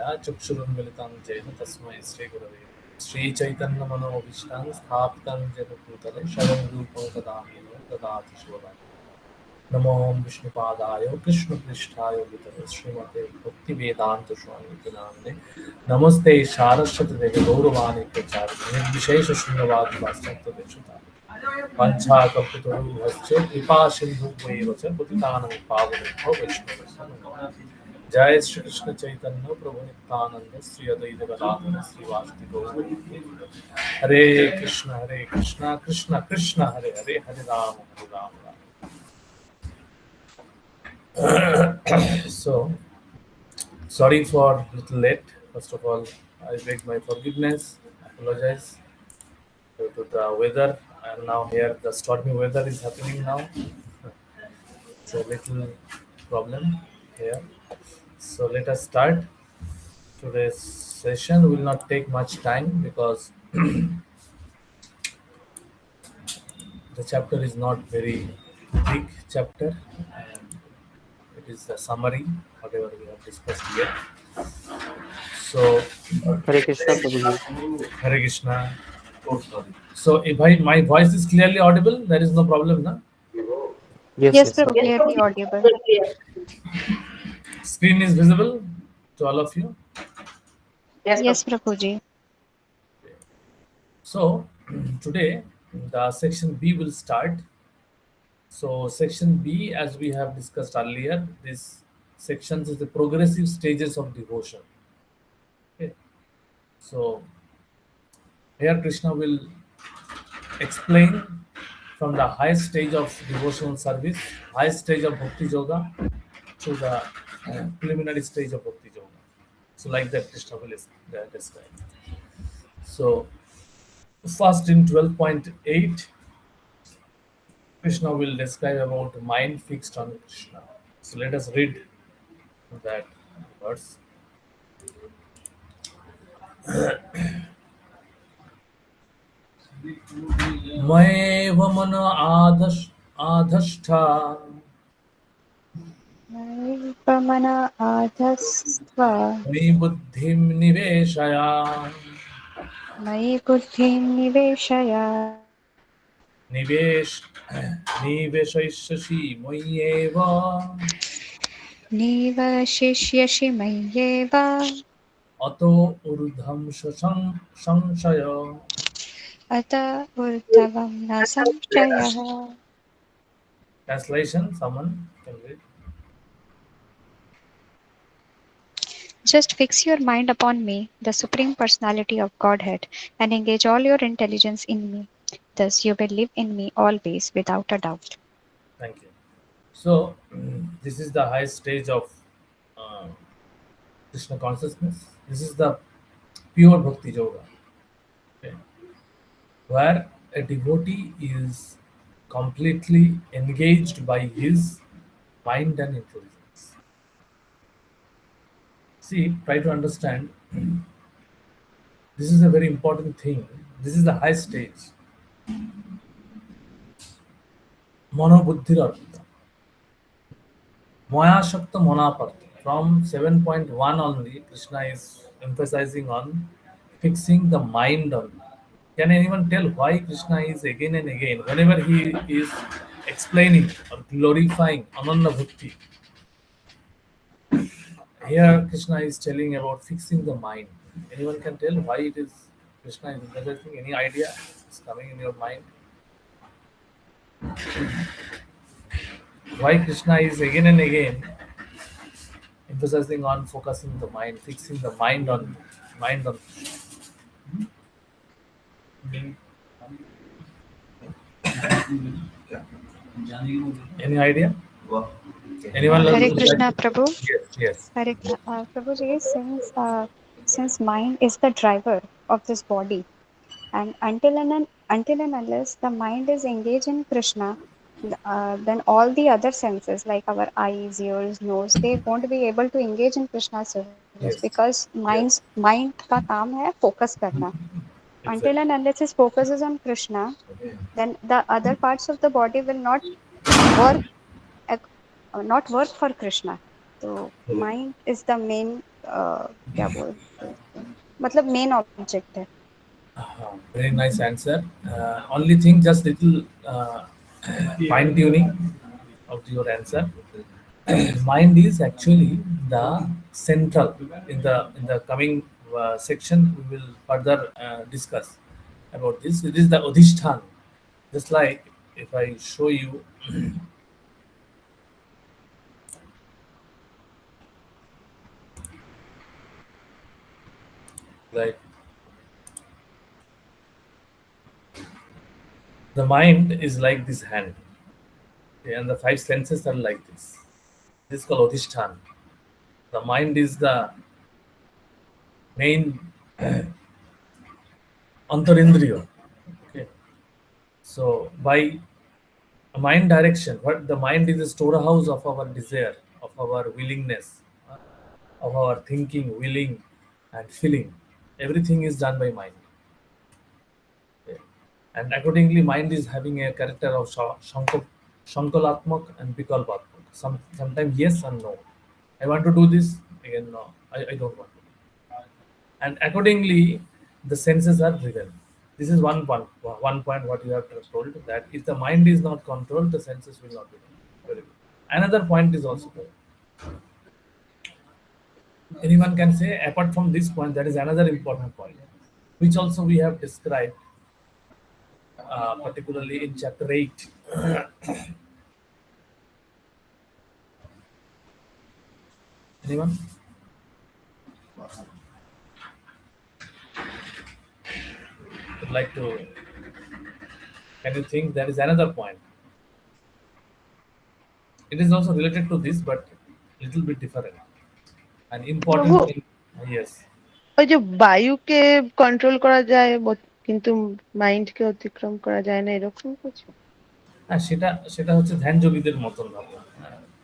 चक्षुरुन्मिलितं येन तस्मै श्रीगुरवे श्रीचैतन्यमनोभीष्टां स्थापितं येन भूतले शरणं रूपं ददामि ददाति शोभाय नमो विष्णुपादाय कृष्णपृष्ठाय भूतले श्रीमते भक्तिवेदान्त स्वामी नामिने नमस्ते सारस्वती देवी गौरवाणी प्रचारिणे निर्विशेषशून्यवादी वास्तवदेशतारिणे पञ्चाकल्पतरुभ्यश्च कृपा सिन्धुभ्यैव च पतितानां पावनेभ्यो वैष्णवेभ्यो नमो नमः। जय श्री कृष्ण चैतन्य प्रभु नित्यानंद श्री अद्वैत गदाधर श्रीवासदि गौर हरे Krishna Krishna Krishna Hare Hare Hare Ram Ram. So sorry for little late. First of all, I beg my forgiveness. Apologize due to the weather, and now here the stormy weather is happening now. It's a little problem here. So let us start. Today's session will not take much time because the chapter is not very big chapter, and it is a summary whatever we have discussed here. So Hare Krishna Prabhuji. Hare Krishna. So if my voice is clearly audible, there is no problem, na? Yes, Yes, yes, sir. Prabhu, clearly audible. Screen is visible to all of you. Yes, Prabhuji. So today the section B will start. So section B, as we have discussed earlier, this sections is the progressive stages of devotion. Okay. So here Krishna will explain from the highest stage of devotional service, highest stage of bhakti yoga, to the preliminary stage of bhakti yoga. So like that Krishna will describe. So first in 12.8, Krishna will describe about mind fixed on Krishna. So let us read that verse. मयैव मन आधष्ठा पमन आधस्त्वा मयि बुद्धिं निवेशया मयि बुद्धिं निवेशय निवेशयिष्यसि मय्येव निवशिष्यसि मय्येव अतो ऊर्ध्वं संशय. अत ऊर्ध्वं न संशयः. Translation, someone can read. Just fix your mind upon me, the Supreme Personality of Godhead, and engage all your intelligence in me. Thus you will live in me always without a doubt. Thank you. So this is the highest stage of uh, Krishna consciousness. This is the pure bhakti yoga, okay, where a devotee is completely engaged by his mind and intelligence. See, try to understand. This is a very important thing. This is the high stage. Mano buddhir arpita. Maya shakta monaparta. From 7.1 only, Krishna is emphasizing on fixing the mind on. Can anyone tell why Krishna is again and again, whenever he is explaining or glorifying Ananda Bhakti, here Krishna is telling about fixing the mind. Anyone can tell why it is Krishna is emphasizing? Any idea is coming in your mind? Why Krishna is again and again emphasizing on focusing the mind, fixing the mind on any idea? Anyone? Hare Krishna, Prabhu. Yes. Hare Prabhuji, since mind is the driver of this body, and until and unless the mind is engaged in Krishna, then all the other senses like our eyes, ears, nose, they won't be able to engage in Krishna's service, Yes. because mind का काम है focus करना. Until Exactly. and unless his focus is on Krishna, then the other parts of the body will not work for Krishna. So mind is the main क्या बोलते हैं, मतलब main object है. Very nice answer. Only thing, just little fine tuning of your answer. Mind is actually the central. In the coming section, we will further discuss about this. It is the Adhishtan. Just like if I show you, like the mind is like this hand, okay, and the five senses are like this. This is called Adhishtan. The mind is the main antarindriya. Okay. So by mind direction, what the mind is a storehouse of our desire, of our willingness, of our thinking, willing, and feeling. Everything is done by mind. Okay. And accordingly, mind is having a character of Shankalatmak and Vikalpatmak. Sometimes yes and no. I want to do this, again no. I don't want to. And accordingly the senses are driven. This is one point what you have told, that if the mind is not controlled, the senses will not be done. Very good. Another point is also there. Anyone can say, apart from this point, there is another important point which also we have described, particularly in chapter 8. Anyone? Would like to, can you think there is another point? It is also related to this, but little bit different. An প্রভু, important thing. Yes. ওই যে বায়ুকে control করা যায় কিন্তু মাইন্ডকে অতিক্রম করা যায় না, এরকম কিছু? হ্যাঁ, সেটা সেটা হচ্ছে ধ্যান যোগীদের মতন ভাবনা।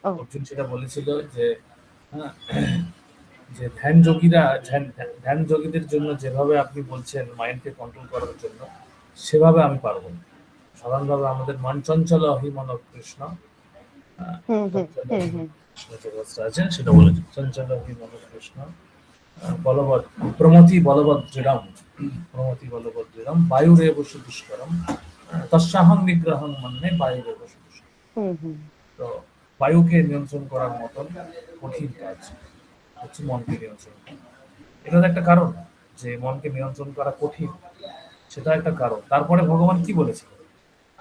ও অর্জুন সেটা বলেছিল যে হ্যাঁ, যে ধ্যান যোগীরা ধ্যান যোগীদের জন্য যেভাবে আপনি বলছেন মাইন্ডকে কন্ট্রোল করার জন্য, সেভাবে আমি পারবো না। সাধারণভাবে আমাদের মন চঞ্চল হি মন কৃষ্ণ, হুম হুম চঞ্চল হুম হি হুম যে অবস্থা আছে সেটা বলেছে, চঞ্চল হি মন কৃষ্ণ বলবৎ প্রমতি বলবৎ দৃঢ়ম, প্রমতি বলবৎ দৃঢ়ম বায়ুরেব সুদুষ্করম তস্যাহং নিগ্রহং মন্যে বায়ুরেব সুদুষ্করম। হুম হুম তো বায়ুকে নিয়ন্ত্রণ করার মতন কঠিন কাজ হচ্ছে মনকে নিয়ন্ত্রণ করা। এটার একটা কারণ যে মনকে নিয়ন্ত্রণ করা কঠিন, সেটা একটা কারণ। তারপরে ভগবান কি বলেছিলেন,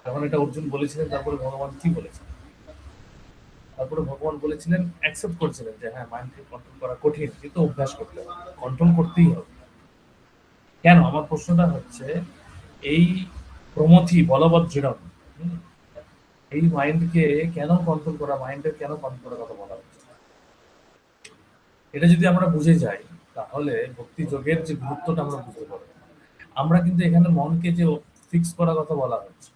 যখন এটা অর্জুন বলেছিলেন, তারপরে ভগবান কি বলেছিলেন? তারপরে ভগবান বলেছিলেন, অ্যাকসেপ্ট করেছিলেন যে হ্যাঁ, মাইন্ডকে কন্ট্রোল করা কঠিন, কিন্তু অভ্যাস করতে হবে, কন্ট্রোল করতেই হবে। কেন? আমার প্রশ্নটা হচ্ছে, এই প্রমথি বলবৎ দৃঢ়ম, এই মাইন্ডকে কেন কন্ট্রোল করা, মাইন্ডের কেন কন্ট্রোল করার কথা বলা হচ্ছে? এটা যদি আমরা বুঝে যাই, তাহলে ভক্তি যোগের যে গুরুত্বটা আমরা বুঝতে পারবো। আমরা কিন্তু এখানে মনকে যে ফিক্স করার কথা বলা হচ্ছে,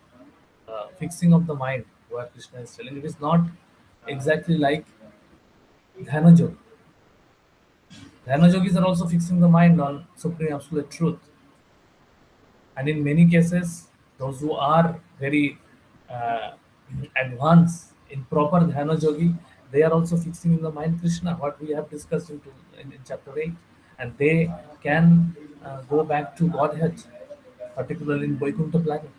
fixing of the mind, where Krishna is telling, it is not exactly like Dhyana Yoga. Dhyana yogis are also fixing the mind on supreme absolute truth. And in many cases, those who are very uh, advanced in proper Dhyana yogi, they are also fixing in the mind Krishna, what we have discussed in chapter 8. And they can go back to Godhead, particularly in Vaikuntha planet.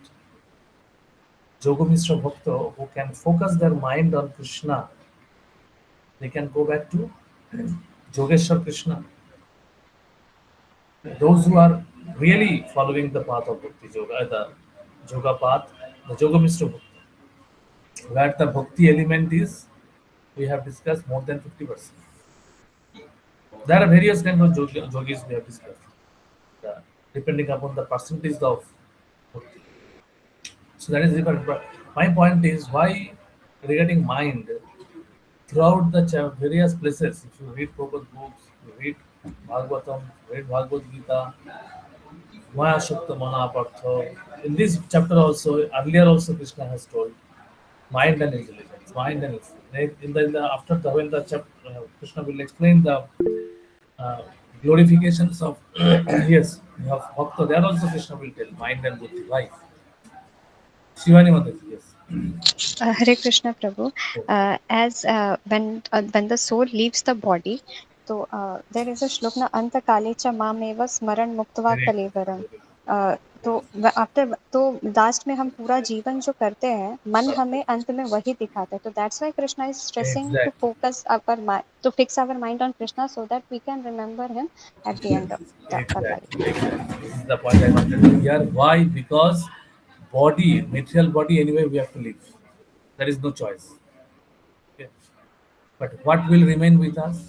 Yogamistra Bhakta, who can focus their mind on Krishna, they can go back to Yogeshwar Krishna. Those who are really following the path of Bhakti Yoga, the Yoga path, the Yogamishra Bhakti, where the Bhakti element is, we have discussed more than 50%. There are various kinds of yogis we have discussed, depending upon the percentage of Bhakti. So that is different. But my point is, why regarding mind, throughout the various places, if you read Prabhupada books, you read Bhagavatam, read Bhagavad Gita, Maya Shakta Mana Partha. In this chapter also, earlier also Krishna has told mind and intelligence, mind and intelligence. In the after the when the chapter, Krishna will explain the glorifications of yes, of Bhakta. There also Krishna will tell mind and buddhi. Why? Shivani Mataji, yes. Hare Krishna Prabhu. As when the soul leaves the body, So there is a shlok na anta kalecha mameva smaran muktva Very good. kalevaram. तो after तो last में हम पूरा जीवन जो करते हैं मन हमें अंत में वही दिखाता है. तो that's why Krishna is stressing to Exactly. Focus our mind to fix our mind on Krishna so that we can remember him at the end of our life. Exactly. Exactly. This is the point I wanted to hear. Why? Because body, material body, anyway, we have to live. There is no choice. Okay. But what will remain with us?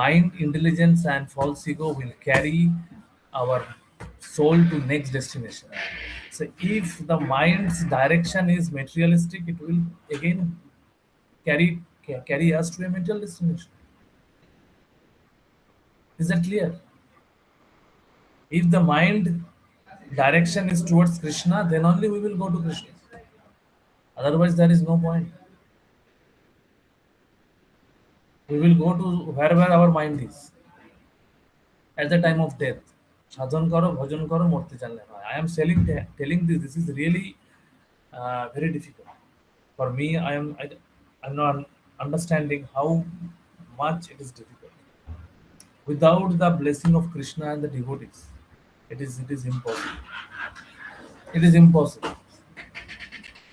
Mind, intelligence, and false ego will carry our soul to next destination. So, if the mind's direction is materialistic, it will again carry us to a material destination. Is that clear? If the mind direction is towards Krishna, then only we will go to Krishna. Otherwise, there is no point. We will go to wherever our mind is at the time of death. Sadhan karo, bhajan karo, murti janle. I am telling this. This is really very difficult for me. I'm not understanding how much it is difficult. Without the blessing of Krishna and the devotees, it is impossible. It is impossible.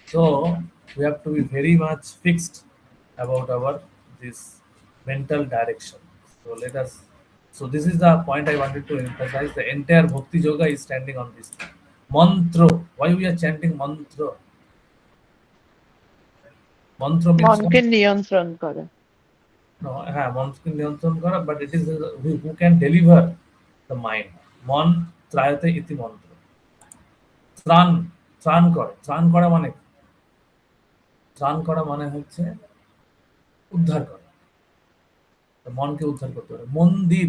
So we have to be very much fixed about our this mental direction. So let us. So this is the point I wanted to emphasize. The entire Bhakti Yoga is standing on this mantra. Why we are chanting mantra? Mantra means মনকে নিয়ন্ত্রণ করে। no, mantra নিয়ন্ত্রণ করা, but it is who can deliver the mind. মন ত্রায়তে ইতি মন্ত্র। ত্রাণ ত্রাণ করে, ত্রাণ করা মানে কি? ত্রাণ করা মানে হচ্ছে উদ্ধার করা। তো মনকে উদ্ধার করতে পারে। মন্দির,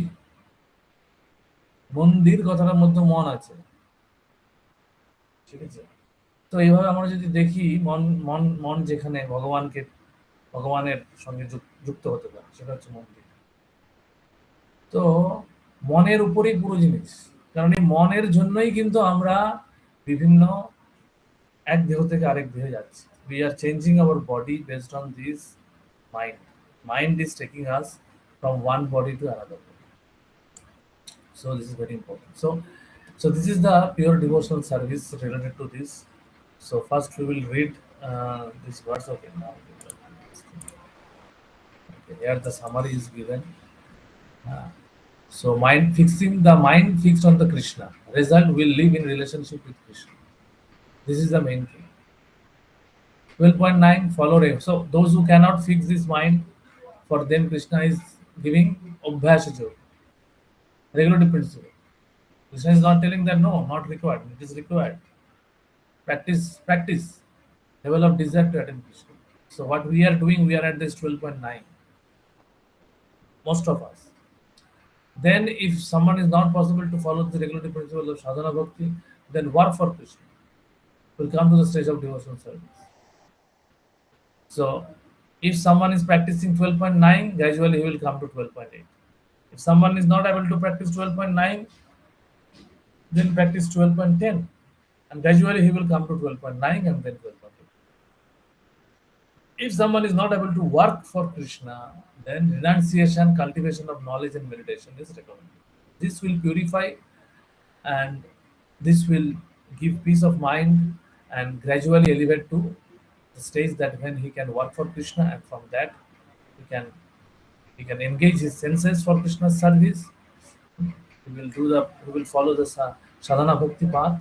মন্দির কথাটার মধ্যে মন আছে, ঠিক আছে? তো এইভাবে আমরা যদি দেখি মন মন মন যেখানে ভগবানের সঙ্গে যুক্ত হতে পারে, সেটা হচ্ছে মন্দির। তো মনের উপরেই পুরো জিনিস, কারণ এই মনের জন্যই কিন্তু আমরা বিভিন্ন এক দেহ থেকে আরেক দেহে যাচ্ছি। We are changing our body based on this mind. Mind is taking us from one body to another body. So this is very important. So this is the pure devotional service related to this. So first we will read this verse. Okay, now okay, here the summary is given. So the mind fixed on the Krishna. Result will live in relationship with Krishna. This is the main thing. 12.9 follow Rev. So those who cannot fix this mind, for them Krishna is giving Abhyasa Yoga, regulative principle. Krishna is not telling that no, not required. It is required. Practice. Develop desire to attain Krishna. So what we are doing, we are at this 12.9. Most of us. Then if someone is not possible to follow the regulative principle of sadhana bhakti, then work for Krishna. Will come to the stage of devotional service. So if someone is practicing 12.9, gradually he will come to 12.8. If someone is not able to practice 12.9, then practice 12.10. And gradually he will come to 12.9 and then 12.8. If someone is not able to work for Krishna, then renunciation, cultivation of knowledge and meditation is recommended. This will purify and this will give peace of mind and gradually elevate to the stage that when he can work for Krishna, and from that he can engage his senses for Krishna's service. He will follow the sadhana bhakti path.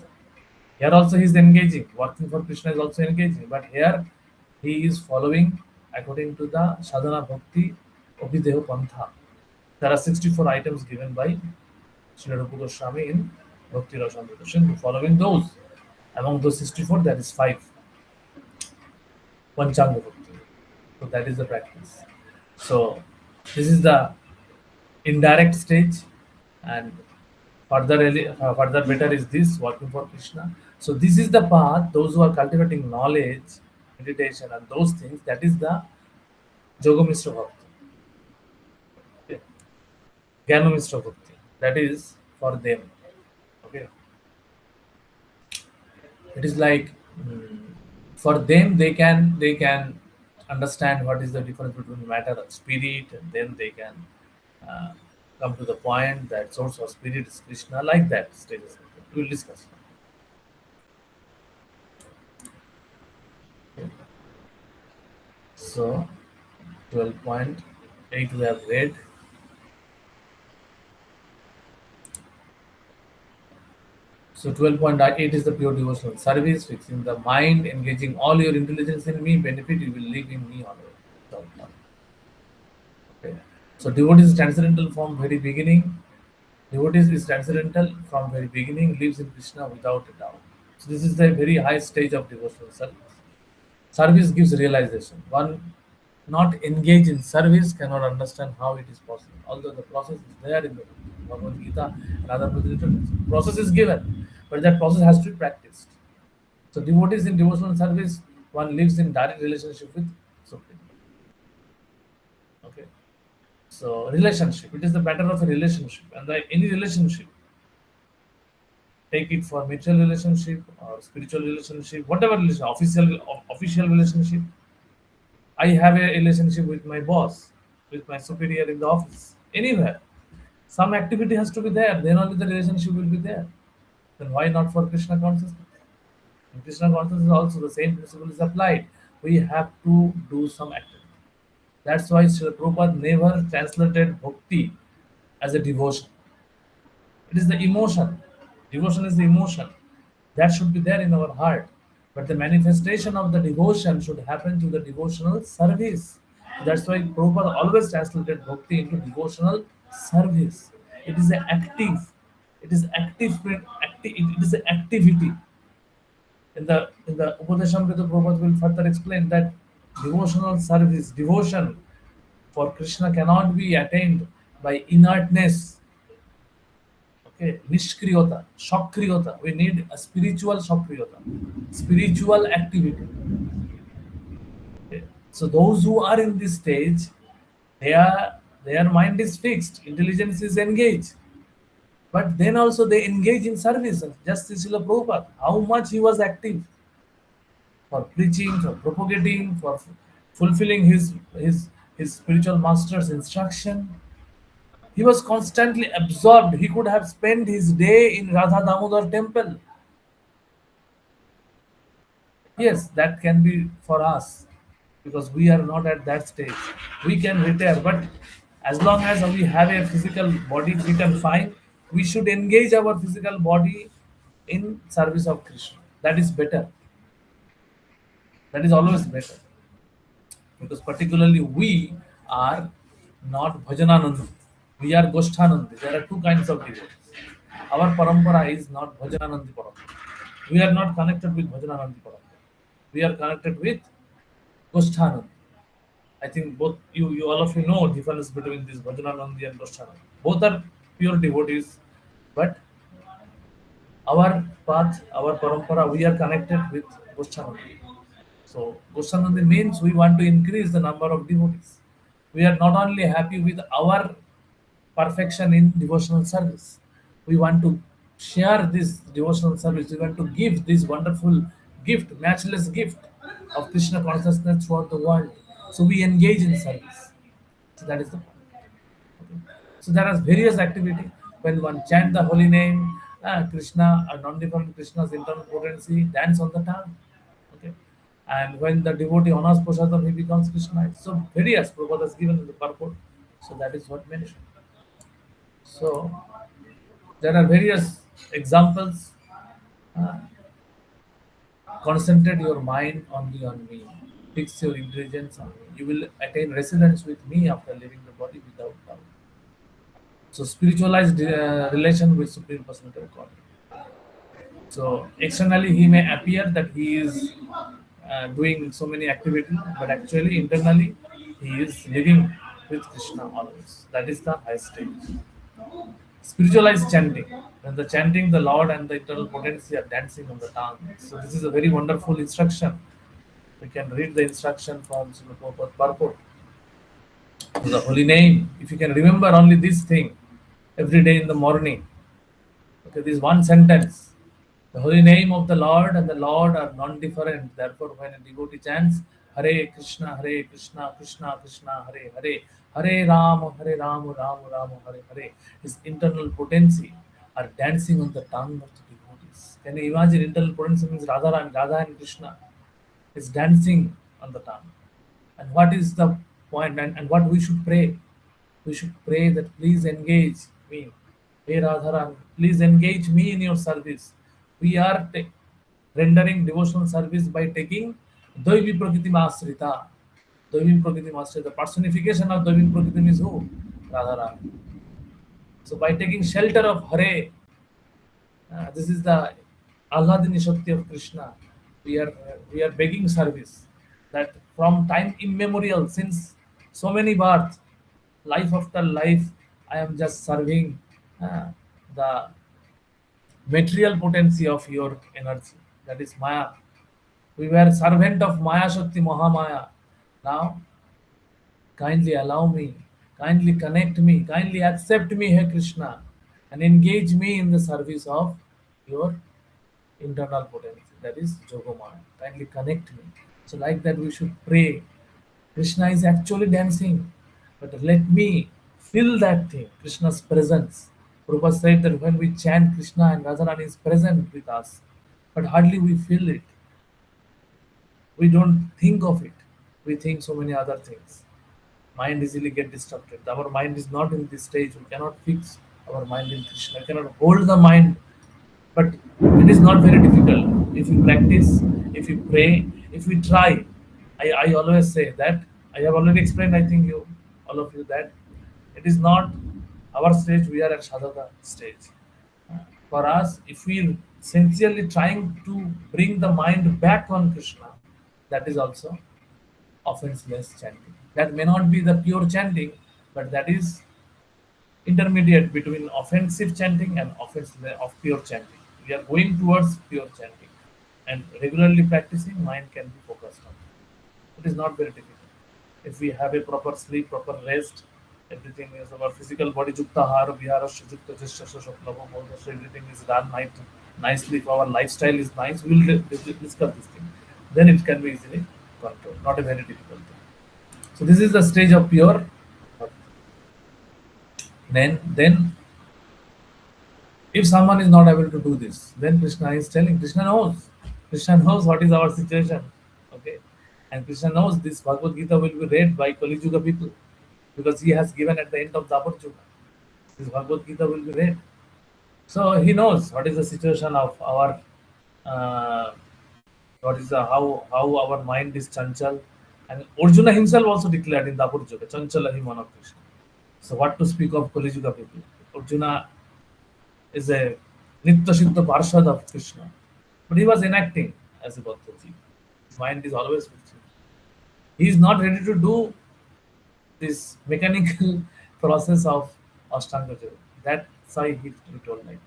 Here also he is engaging, working for Krishna is also engaging, but here he is following according to the sadhana bhakti Abhideho Pantha. There are 64 items given by Srila Rupa Goswami in Bhakti Rasamrita Sindhu. Following those, among those 64, there is 5 Panchanga Bhakti. So that is the practice. So this is the indirect stage, and further better is this working for Krishna. So this is the path. Those who are cultivating knowledge, meditation, and those things, that is the Yogamishra Bhakti. Okay. Jnanamishra Bhakti. That is for them. Okay. It is like for them they can understand what is the difference between matter and spirit, and then they can come to the point that source of spirit is Krishna, like that stages. We will discuss. Okay. So 12.8 we have read. So 12.8 is the pure devotional service, fixing the mind, engaging all your intelligence in me, benefit you will live in me always. Okay. So devotee is transcendental from very beginning. Devotees is transcendental from very beginning, lives in Krishna without a doubt. So this is the very high stage of devotional service. Service gives realization. One not engaged in service cannot understand how it is possible. Although the process is there in the Bhagavad Gita and other literature, process is given, but that process has to be practiced. So devotees in devotional service, one lives in direct relationship with Supreme. Okay. So relationship, it is the matter of a relationship, and any relationship, take it for mutual relationship or spiritual relationship, whatever relation, official relationship. I have a relationship with my boss, with my superior in the office, anywhere. Some activity has to be there, then only the relationship will be there. Then why not for Krishna consciousness? In Krishna consciousness also the same principle is applied. We have to do some activity. That's why Srila Prabhupada never translated bhakti as a devotion. It is the emotion. Devotion is the emotion. That should be there in our heart. But the manifestation of the devotion should happen through the devotional service. That's why Prabhupada always translated bhakti into devotional service. It is an active. It is active. It is an activity. In the Upadeshamrita, Prabhupada will further explain that devotional service, devotion for Krishna cannot be attained by inertness. Okay, nishkriyota, shakriyota. We need a spiritual shakriyota, spiritual activity. Okay. So those who are in this stage, their mind is fixed, intelligence is engaged. But then also they engage in service. Just Srila Prabhupada, how much he was active for preaching, for propagating, for fulfilling his spiritual master's instruction. He was constantly absorbed. He could have spent his day in Radha Damodar temple. Yes, that can be for us because we are not at that stage. We can retire, but as long as we have a physical body fit and fine, we should engage our physical body in service of Krishna. That is better. That is always better. Because particularly we are not Bhajananandi. We are Goshthanandi. There are two kinds of devotees. Our parampara is not Bhajananandi parampara. We are not connected with Bhajananandi parampara. We are connected with Goshthanandi. I think both you all of you know difference between this Bhajananandi and Goshthanandi. Both are pure devotees, but our path, our parampara, we are connected with Goshthanandi. So Goshanandi means we want to increase the number of devotees. We are not only happy with our perfection in devotional service. We want to share this devotional service. We want to give this wonderful gift, matchless gift of Krishna consciousness throughout the world. So we engage in service. So that is the point. Okay. So there are various activity when one chant the holy name, Krishna, a non-different Krishna's internal potency, dance on the tongue. Okay. And when the devotee honors prasadam, he becomes Krishna. So various Prabhupada has given in the purport. So that is what mentioned. So there are various examples. Uh, Concentrate your mind only on me. Fix your intelligence on me. You will attain residence with me after leaving the body without doubt. So spiritualized relation with Supreme Personality of God. So externally he may appear that he is doing so many activities, but actually internally he is living with Krishna always. That is the high stage. Spiritualized chanting. When the chanting, the Lord and the eternal potency are dancing on the tongue. So this is a very wonderful instruction. We can read the instruction from Srila Prabhupada purport. The holy name. If you can remember only this thing every day in the morning. Okay, this one sentence. The holy name of the Lord and the Lord are non-different. Therefore, when a devotee chants Hare Krishna, Krishna Krishna, Hare Hare, Hare Ram, Ram Ram, Hare Hare. His internal potency are dancing on the tongue of the devotees. Can you imagine internal potency means Radha and Krishna is dancing on the tongue. And what is the point and what we should pray? We should pray that please engage me. Hey Radharan, please engage me in your service. We are rendering devotional service by taking Daivi Prakritim Asrita. Daivi Prakritim Asrita. The personification of Daivi Prakritim is who? Radharan. So by taking shelter of Hare, this is the Ahladini Shakti of Krishna. We are begging service that from time immemorial, since so many births, life after life, I am just serving uh, the material potency of your energy. That is Maya. We were servant of Maya Shakti Mahamaya. Now, kindly allow me, kindly connect me, kindly accept me, Hey Krishna, and engage me in the service of your internal potency. That is Jogomaya. Kindly connect me. So, like that, we should pray. Krishna is actually dancing, but let me feel that thing, Krishna's presence. Prabhupada said that when we chant Krishna and Radharani is present with us, but hardly we feel it. We don't think of it. We think so many other things. Mind easily get distracted. Our mind is not in this stage. We cannot fix our mind in Krishna. We cannot hold the mind, but it is not very difficult if we practice, if we pray, if we try. I always say that I have already explained, I think you all of you, that it is not our stage, we are at sadhaka stage. For us, if we sincerely trying to bring the mind back on Krishna, that is also offenseless chanting. That may not be the pure chanting, but that is intermediate between offensive chanting and offensive of pure chanting. We are going towards pure chanting, and regularly practicing, mind can be focused on. It is not very difficult. If we have a proper sleep, proper rest, everything is our physical body jukta hara vihara shujukta jishasha shaklava bodha, so everything is done nicely. If our lifestyle is nice, we will discuss this thing. Then it can be easily controlled. Not a very difficult thing. So this is the stage of pure. Then if someone is not able to do this, then Krishna is telling, Krishna knows what is our situation. Okay. And Krishna knows this Bhagavad Gita will be read by Kali Yuga people because he has given at the end of the Dapur Yuga. This Bhagavad Gita will be read. So he knows what is the situation of our how our mind is chanchal. And Arjuna himself also declared in Dapur Yuga, Chanchala hi mana Krishna. So what to speak of Kali Yuga people? Arjuna is a Nitya Siddha Parshad of Krishna. But he was enacting as a Bhaktaji. His mind is always with him. He is not ready to do this mechanical process of Ashtanga Yoga. That's why he told like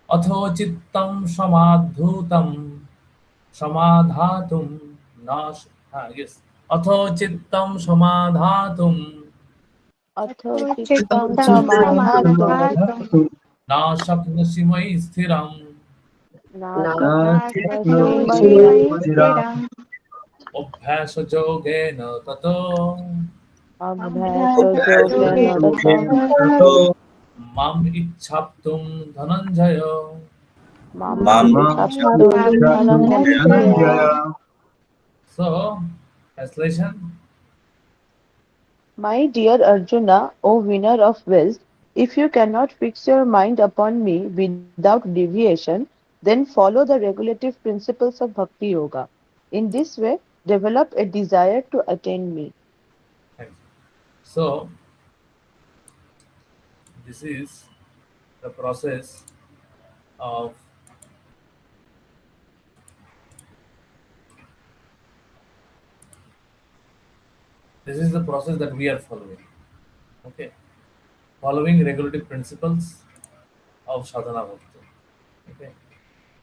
Atho chittam samadhutam samadhatum nash. Yes. Atho chittam samadhatum अथो चित्तं Chittam समाधातुं samadhatum na shaknasi mai sthiram नाशक्नोषि मयि nasaknosi mai stiram abhyasa yogena tato अभ्यासयोगेन ततो mam ichhaptum dhananjaya. माम् इच्छाप्तुं Dhananjay. So, translation. My dear Arjuna, O winner of wills, if you cannot fix your mind upon me without deviation, then follow the regulative principles of Bhakti Yoga. In this way, develop a desire to attain me. Thank you. So, this is the process of that we are following. Okay, following regulative principles of sadhana bhakti. Okay,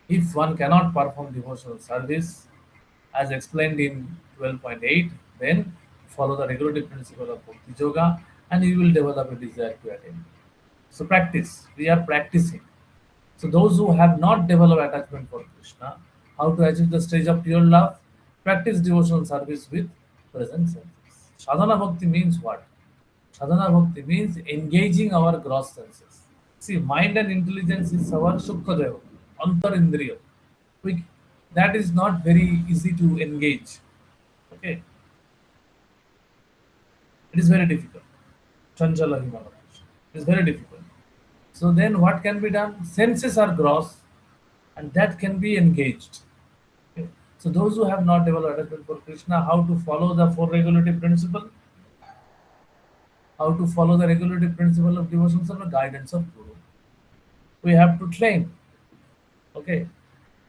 if one cannot perform devotional service as explained in 12.8, then follow the regulative principle of bhakti yoga, and you will develop a desire to attain. So practice. We are practicing. So those who have not developed attachment for Krishna, how to achieve the stage of pure love? Practice devotional service with present service. Sadhana bhakti means what? Sadhana bhakti means engaging our gross senses. See, mind and intelligence is our Sukhadev, Antar Indriya. We, that is not very easy to engage. Okay, it is very difficult. Chanchala Himala. It is very difficult. So then what can be done? Senses are gross and that can be engaged. Okay. So those who have not developed attachment for Krishna, how to follow the four regulative principle? How to follow the regulative principle of devotion and the guidance of Guru. We have to train. Okay.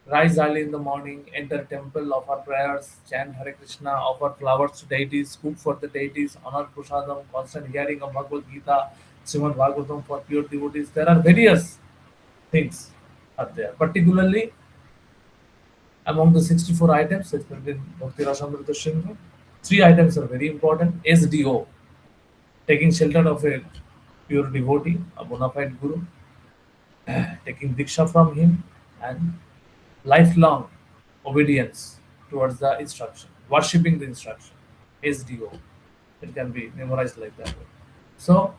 Rise early in the morning, enter temple, offer prayers, chant Hare Krishna, offer flowers to deities, cook for the deities, honor Prasadam, constant hearing of Bhagavad Gita, Srimad Bhagavatam for pure devotees. There are various things are there. Particularly among the 64 items explained in Bhakti Rasamrita Sindhu, three items are very important. SDO, taking shelter of a pure devotee, a bona fide guru, taking diksha from him, and lifelong obedience towards the instruction, worshipping the instruction. SDO. It can be memorized like that. So,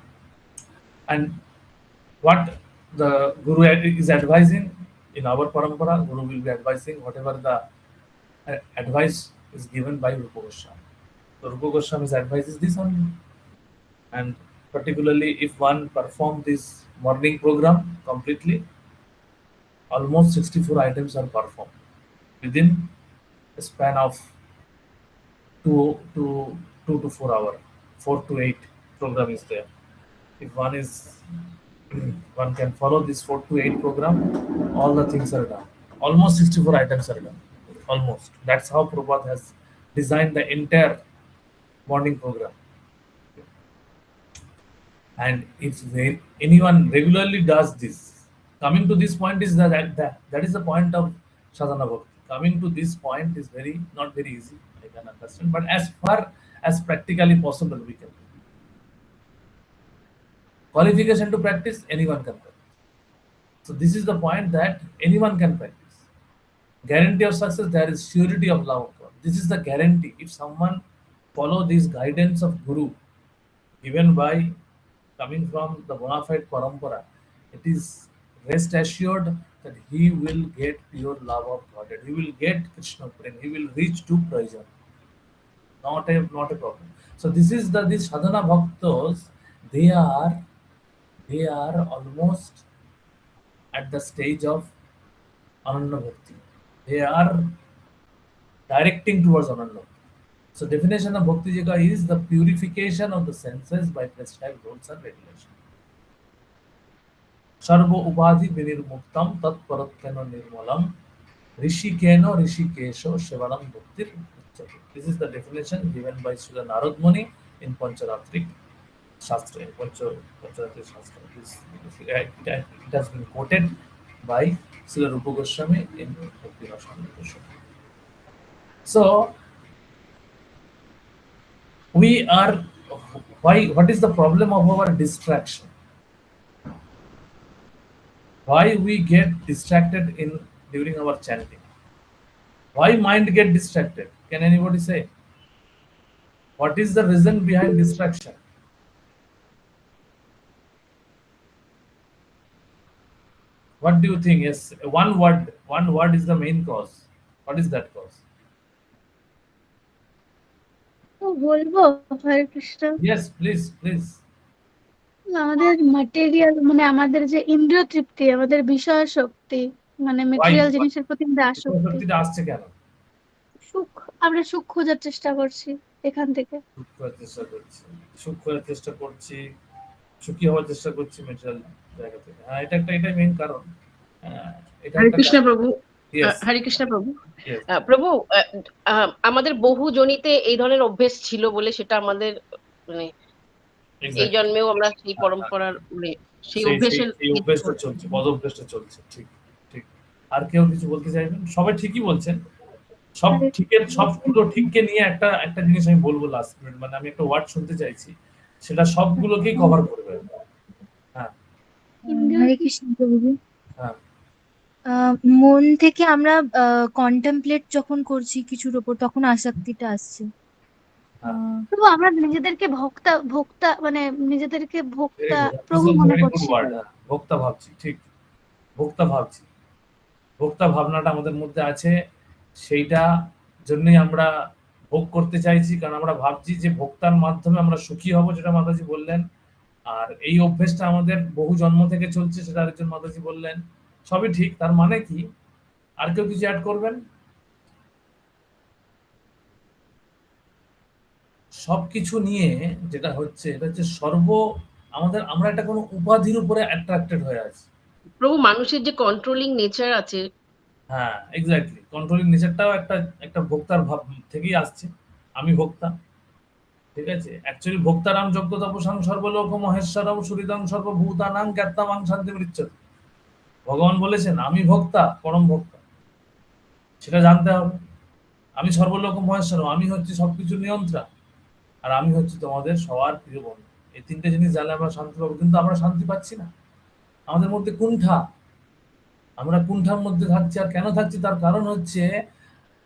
and what the Guru is advising in our parampara, Guru will be advising whatever the advice is given by Rupa Goswami. So Rupa Goswami's advice is this only. And particularly if one perform this morning program completely, almost 64 items are performed within a span of 2 to 4 hours. 4 to 8 program is there. If one is one can follow this 4 to 8 program, all the things are done. Almost 64 items are done. Almost. That's how Prabhupada has designed the entire morning program. And if anyone regularly does this, coming to this point is that is the point of sadhana bhakti. Coming to this point is very not very easy. I can understand, but as far as practically possible, we can. Qualification to practice, anyone can practice. So this is the point that anyone can practice. Guarantee of success, there is surety of love of God. This is the guarantee. If someone follow this guidance of Guru, given by coming from the bona fide parampara, it is rest assured that he will get pure love of God. He will get Krishna Prem. He will reach to prajan. Not a problem. So this is these sadhana bhaktas. They are almost at the stage of ananda bhakti. They are directing towards ananda. So definition of bhakti yoga is the purification of the senses by prescribed rules and regulations. Sarvo upadhi vinirmuktam tat paratkena nirmalam rishikeno rishikesho shivaram bhaktir. This is the definition given by Srila Narad Muni in Pancharatrik Shastri. Pancharatrik Shastra. It has been quoted by Srila Rupa Goswami in Bhakti Rasamrita. So we are what is the problem of our distraction? Why we get distracted in during our chanting? Why mind get distracted? Can anybody say? What is the reason behind distraction? What do you think? Yes, one word is the main cause. What is that cause? তো বলবো হরে Krishna Yes, please. আমাদের material মানে আমাদের যে ইন্দ্রিয় তৃপ্তি আমাদের বিষয় শক্তি মানে Why? মেটেরিয়াল জিনিসের প্রতি আমাদের আসক্তি শক্তিটা আসছে কেন? সুখ আমরা সুখ খোঁজার চেষ্টা করছি এখান থেকে সুখ করার চেষ্টা করছি, সুখী হওয়ার চেষ্টা করছি মেটেরিয়াল জায়গা থেকে। হ্যাঁ, এটাই মেইন কারণ। এটা হরে একটা কৃষ্ণ প্রভু। Yes, হরে কৃষ্ণ প্রভু। yes. প্রভু, আমাদের বহু জনিতে এই ধরনের অভ্যেস ছিল বলে সেটা আমাদের মানে এই Exactly. জন্মেও আমরা সেই পরম্পরার মানে সেই অভ্যেসের এই অভ্যেসটা চলছে, বদ অভ্যেসটা চলছে। ঠিক। আর কেউ কিছু বলতে চাইবেন? সবাই ঠিকই বলছেন। সবগুলো ঠিককে নিয়ে একটা জিনিস আমি বলবো লাস্ট মিনিট, মানে আমি একটা ওয়ার্ড শুনতে চাইছি, সেটা সবগুলোকেই কভার করবে। হ্যাঁ, হরে কৃষ্ণ প্রভু। হ্যাঁ। মন থেকে আমরা কন্টেমপ্লেট যখন করছি কিছুর উপর, তখন আসক্তিটা আসছে। প্রভু আমরা নিজেদেরকে ভোক্তা ভোক্তা মানে নিজেদেরকে ভোক্তা ভেরি গুড, প্রভু মনে ভেরি গুড করছি। ওয়ার্ড। ভোক্তা ভাবছি, ঠিক, ভোক্তা ভাবছি। ভোক্তা ভাবনাটা আমাদের মধ্যে আছে, সেইটা জন্যই আমরা ভোগ করতে চাইছি, কারণ আমরা ভাবছি যে ভোক্তার মাধ্যমে আমরা সুখী হব, যেটা মাতাজি বললেন। আর এই অভ্যেসটা আমাদের বহু জন্ম থেকে চলছে, সেটা আরেকজন মাতাজি বললেন। সবই ঠিক। তার মানে কি, আর কেউ কিছু অ্যাড করবেন? সবকিছু নিয়ে যেটা হচ্ছে, এটা হচ্ছে আমরা একটা কোনো উপাধির উপরে অ্যাট্রাক্টেড হয়ে আছি। প্রভু মানুষের যে কন্ট্রোলিং নেচার আছে, হ্যাঁ, এক্স্যাক্টলি। কন্ট্রোলিং নেচারটাও একটা একটা ভোক্তার ভাব থেকেই আসছে। আমি ভোক্তা, ঠিক আছে। অ্যাকচুয়ালি ভোক্তারাম যজ্ঞ তপসাং সর্বলোক মহেশ্বরম সুহৃদং সর্বভূতানাং জ্ঞাত্তামাং শান্তি মৃচ্ছতি। ভগবান বলেছেন আমি ভোক্তা, পরম ভোক্তা, সেটা জানতে হবে। আমি সর্বলোক মহেশ্বরম, আমি হচ্ছে সবকিছু নিয়ন্ত্রণ, আর আমি হচ্ছে তোমাদের সবার প্রিয় বন্ধু। এই তিনটে জিনিস জানলে আমরা শান্তি পাবো, কিন্তু আমরা শান্তি পাচ্ছি না। আমাদের মধ্যে কুণ্ঠা, আমরা কুণ্ঠার মধ্যে থাকছি। আর কেন থাকছি, তার কারণ হচ্ছে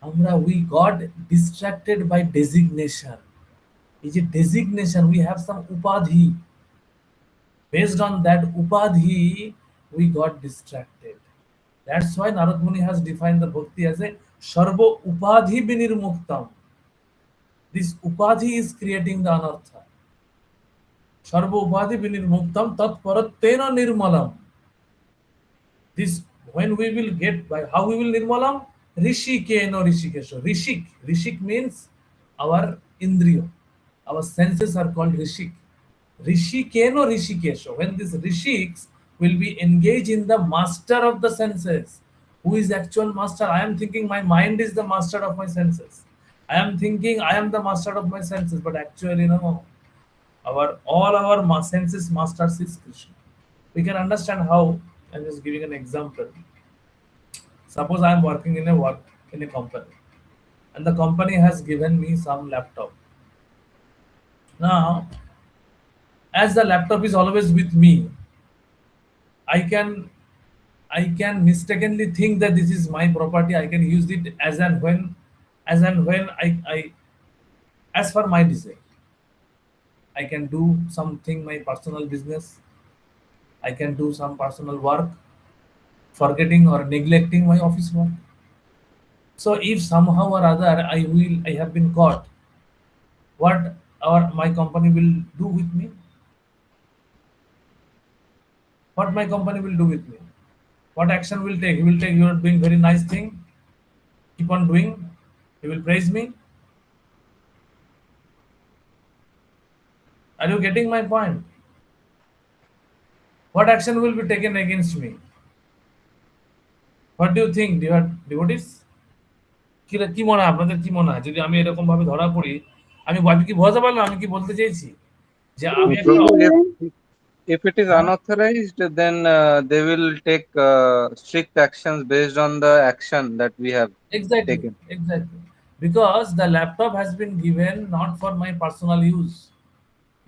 আমরা we got distracted by designation. এই যে ডেজিগনেশন, উই হ্যাভ সাম উপাধি, based on that upadhi we got distracted. That's why Narad Muni has defined the bhakti as a sarva upadhi binirmuktam. This upadhi is creating the anartha. Sarva upadhi binirmuktam tat parattena nirmalam. This, when we will get, by how we will nirmalam? Rishikeno rishikesho. Rishik means our indriyo, our senses are called rishik. Rishikeno rishikesho. When these rishiks will be engaged in the master of the senses. Who is actual master? I am thinking my mind is the master of my senses. I am thinking I am the master of my senses, but actually no. All our senses masters is Krishna. We can understand how. I'm just giving an example. Suppose I am working in a company, and the company has given me some laptop. Now, as the laptop is always with me, I can mistakenly think that this is my property. I can use it as and when I as per my desire. I can do something, my personal business. I can do some personal work, forgetting or neglecting my office work. So if somehow or other I have been caught, what my company will do with me? What my company will do with me? What action will take? He will take, you are doing very nice thing, keep on doing. He will praise me. Are you getting my point? What action will be taken against me? What do you think, dear devotees? কি মনে হয় আপনাদের, কি মনে হয় যদি আমি এরকম ভাবে ধরা পড়ি? আমি কি বোঝাতে পারলাম আমি কি বলতে চেয়েছি? যে আমি একটা Prabhu, বললেন if it is হ্যাঁ, unauthorized, then they will take strict actions based on the action that we have exactly, taken. exactly. Because the laptop has been given not for my personal use.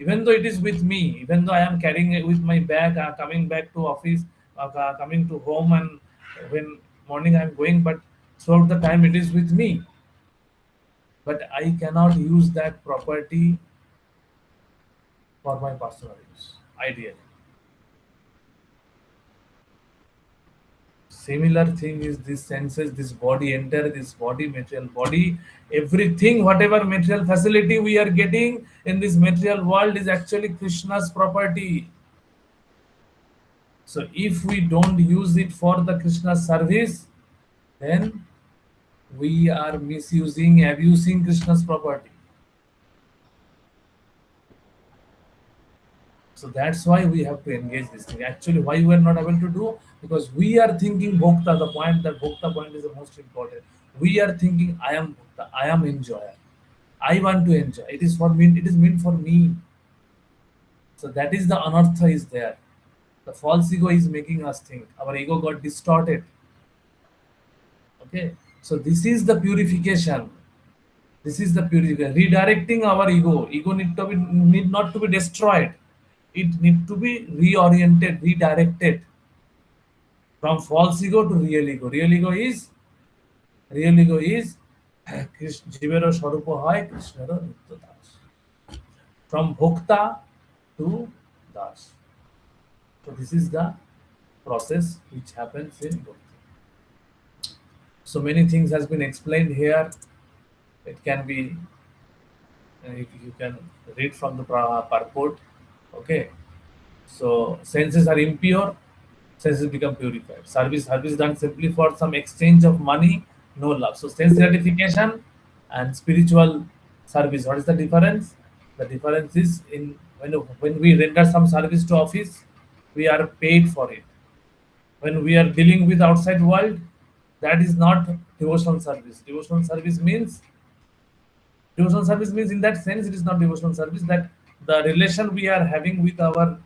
Even though it is with me, even though I am carrying it with my bag, coming back to office, coming to home, and when morning I am going, but throughout the time it is with me. But I cannot use that property for my personal use, ideally. Similar thing is this senses, this body, enter this body, material body, everything, whatever material facility we are getting in this material world is actually Krishna's property. So if we don't use it for the Krishna service, then we are misusing, abusing Krishna's property. So that's why we have to engage this thing. Actually, why we are not able to do? Because we are thinking bhokta, the point, that bhokta point is the most important. We are thinking I am bhokta, I am enjoyer. I want to enjoy. It is for me, it is meant for me. So that is the anartha is there. The false ego is making us think. Our ego got distorted. Okay. So this is the purification. This is the purification. Redirecting our ego. Ego need not to be destroyed. It need to be reoriented, redirected from false ego to real ego. Real ego is জীবেরও স্বরূপ হয় কৃষ্ণেরও নিত্য Das. from Bhokta to Das. So this is the process which happens in Bhakti. So many things has been explained here. It can be, if you can read from the purport. Okay. So senses are impure, senses become purified. Service done simply for some exchange of money, no love. So sense gratification and spiritual service. What is the difference? The difference is in when we render some service to office, we are paid for it. When we are dealing with outside world, that is not devotional service. Devotional service means, in that sense, it is not devotional service. That the relation we are having with our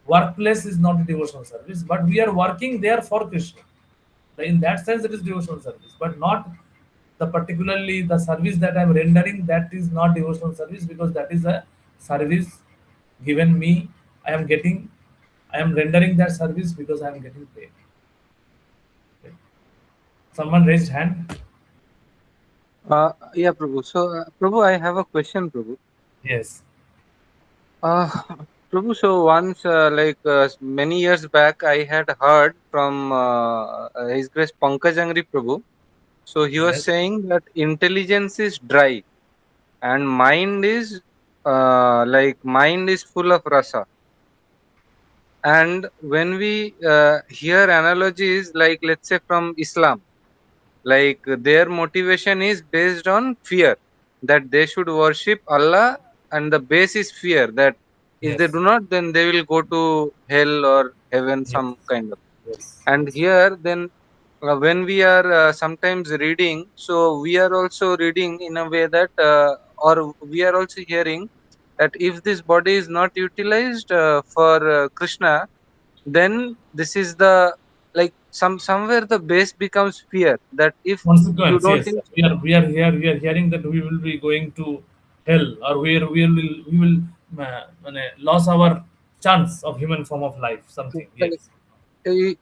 workplace is not a devotional service, but we are working there for Krishna. In that sense, it is devotional service, but not the particularly the service that I am rendering. That is not devotional service, because that is a service given me. I am getting, I am rendering that service because I am getting paid. Okay. Someone raised hand. Yeah, Prabhu. So, Prabhu, I have a question, Prabhu. Yes. Uh, Prabhu, so once, many years back, I had heard from His Grace Pankaj Angri Prabhu. So he was Yes. saying that intelligence is dry and mind is full of rasa. And when we hear analogies, like let's say from Islam, like their motivation is based on fear, that they should worship Allah, and the base is fear that if they Yes. do not, then they will go to hell or heaven, Yes. some kind of. Yes. And Yes. here then, when we are sometimes reading, so we are also reading in a way that or we are also hearing that if this body is not utilized for Krishna, then this is the, like, somewhere the base becomes fear, that if you Consequence, don't yes. use. We are hearing that we will be going to hell, or we will lose our chance of human form of life, something. Yes.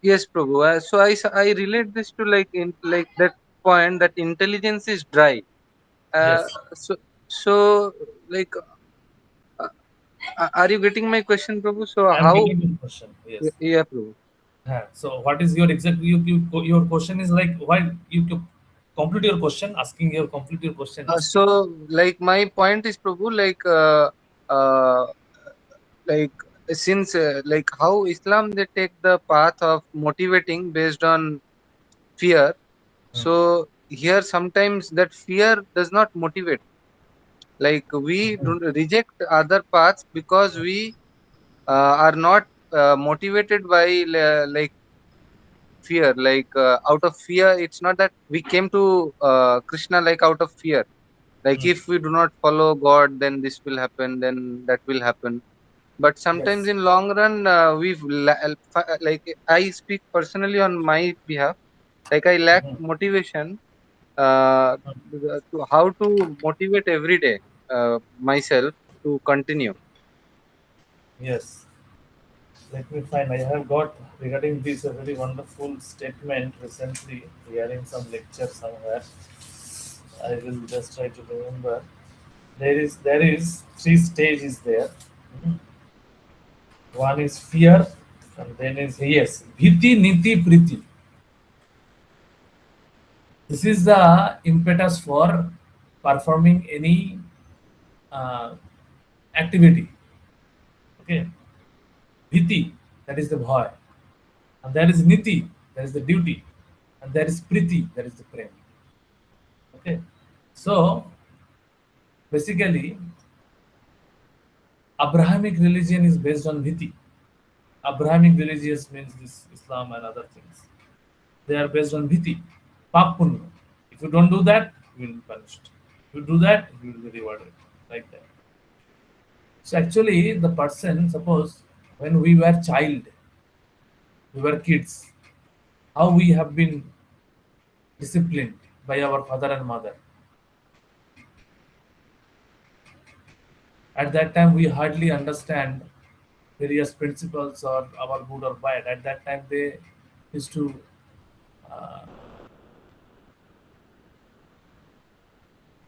Yes, Prabhu. So I relate this to, like, in like that point, that intelligence is dry. uh, Yes. so so like, are you getting my question, Prabhu? So I am how? getting the question. Yes. Yeah, Prabhu. So what is your exact, your question is like, why you complete your question, asking your complete your question, So, asking. like, my point is, Prabhu, uh, like, since like how Islam, they take the path of motivating based on fear. Hmm. So here sometimes that fear does not motivate. Like, we Hmm. reject other paths because we are not motivated by like fear. Like, out of fear, it's not that we came to Krishna like out of fear. Like, Hmm. if we do not follow God, then this will happen, then that will happen. But sometimes Yes. in long run, like, I speak personally on my behalf. Like, I lack Hmm. motivation uh, Hmm. to how to motivate every day myself to continue. Yes. Let me find. I have got regarding this a very wonderful statement recently regarding some lecture somewhere. I will just try to remember. There is three stages there. Mhm. One is fear, and then is, yes, bhiti, niti, priti. This is the impetus for performing any uh, activity. Okay, bhiti, that is the bhoy, and there is niti, that is the duty, and there is priti, that is the prem. Okay, so basically, Abrahamic religion is based on bhiti. Abrahamic religious means this Islam and other things. They are based on bhiti, pap punya. If you don't do that, you will be punished. If you do that, you will be rewarded. Like that. So actually, the person, suppose when we were child, we were kids, how we have been disciplined by our father and mother. At that time, we hardly understand various principles or our good or bad. At that time, they used to uh,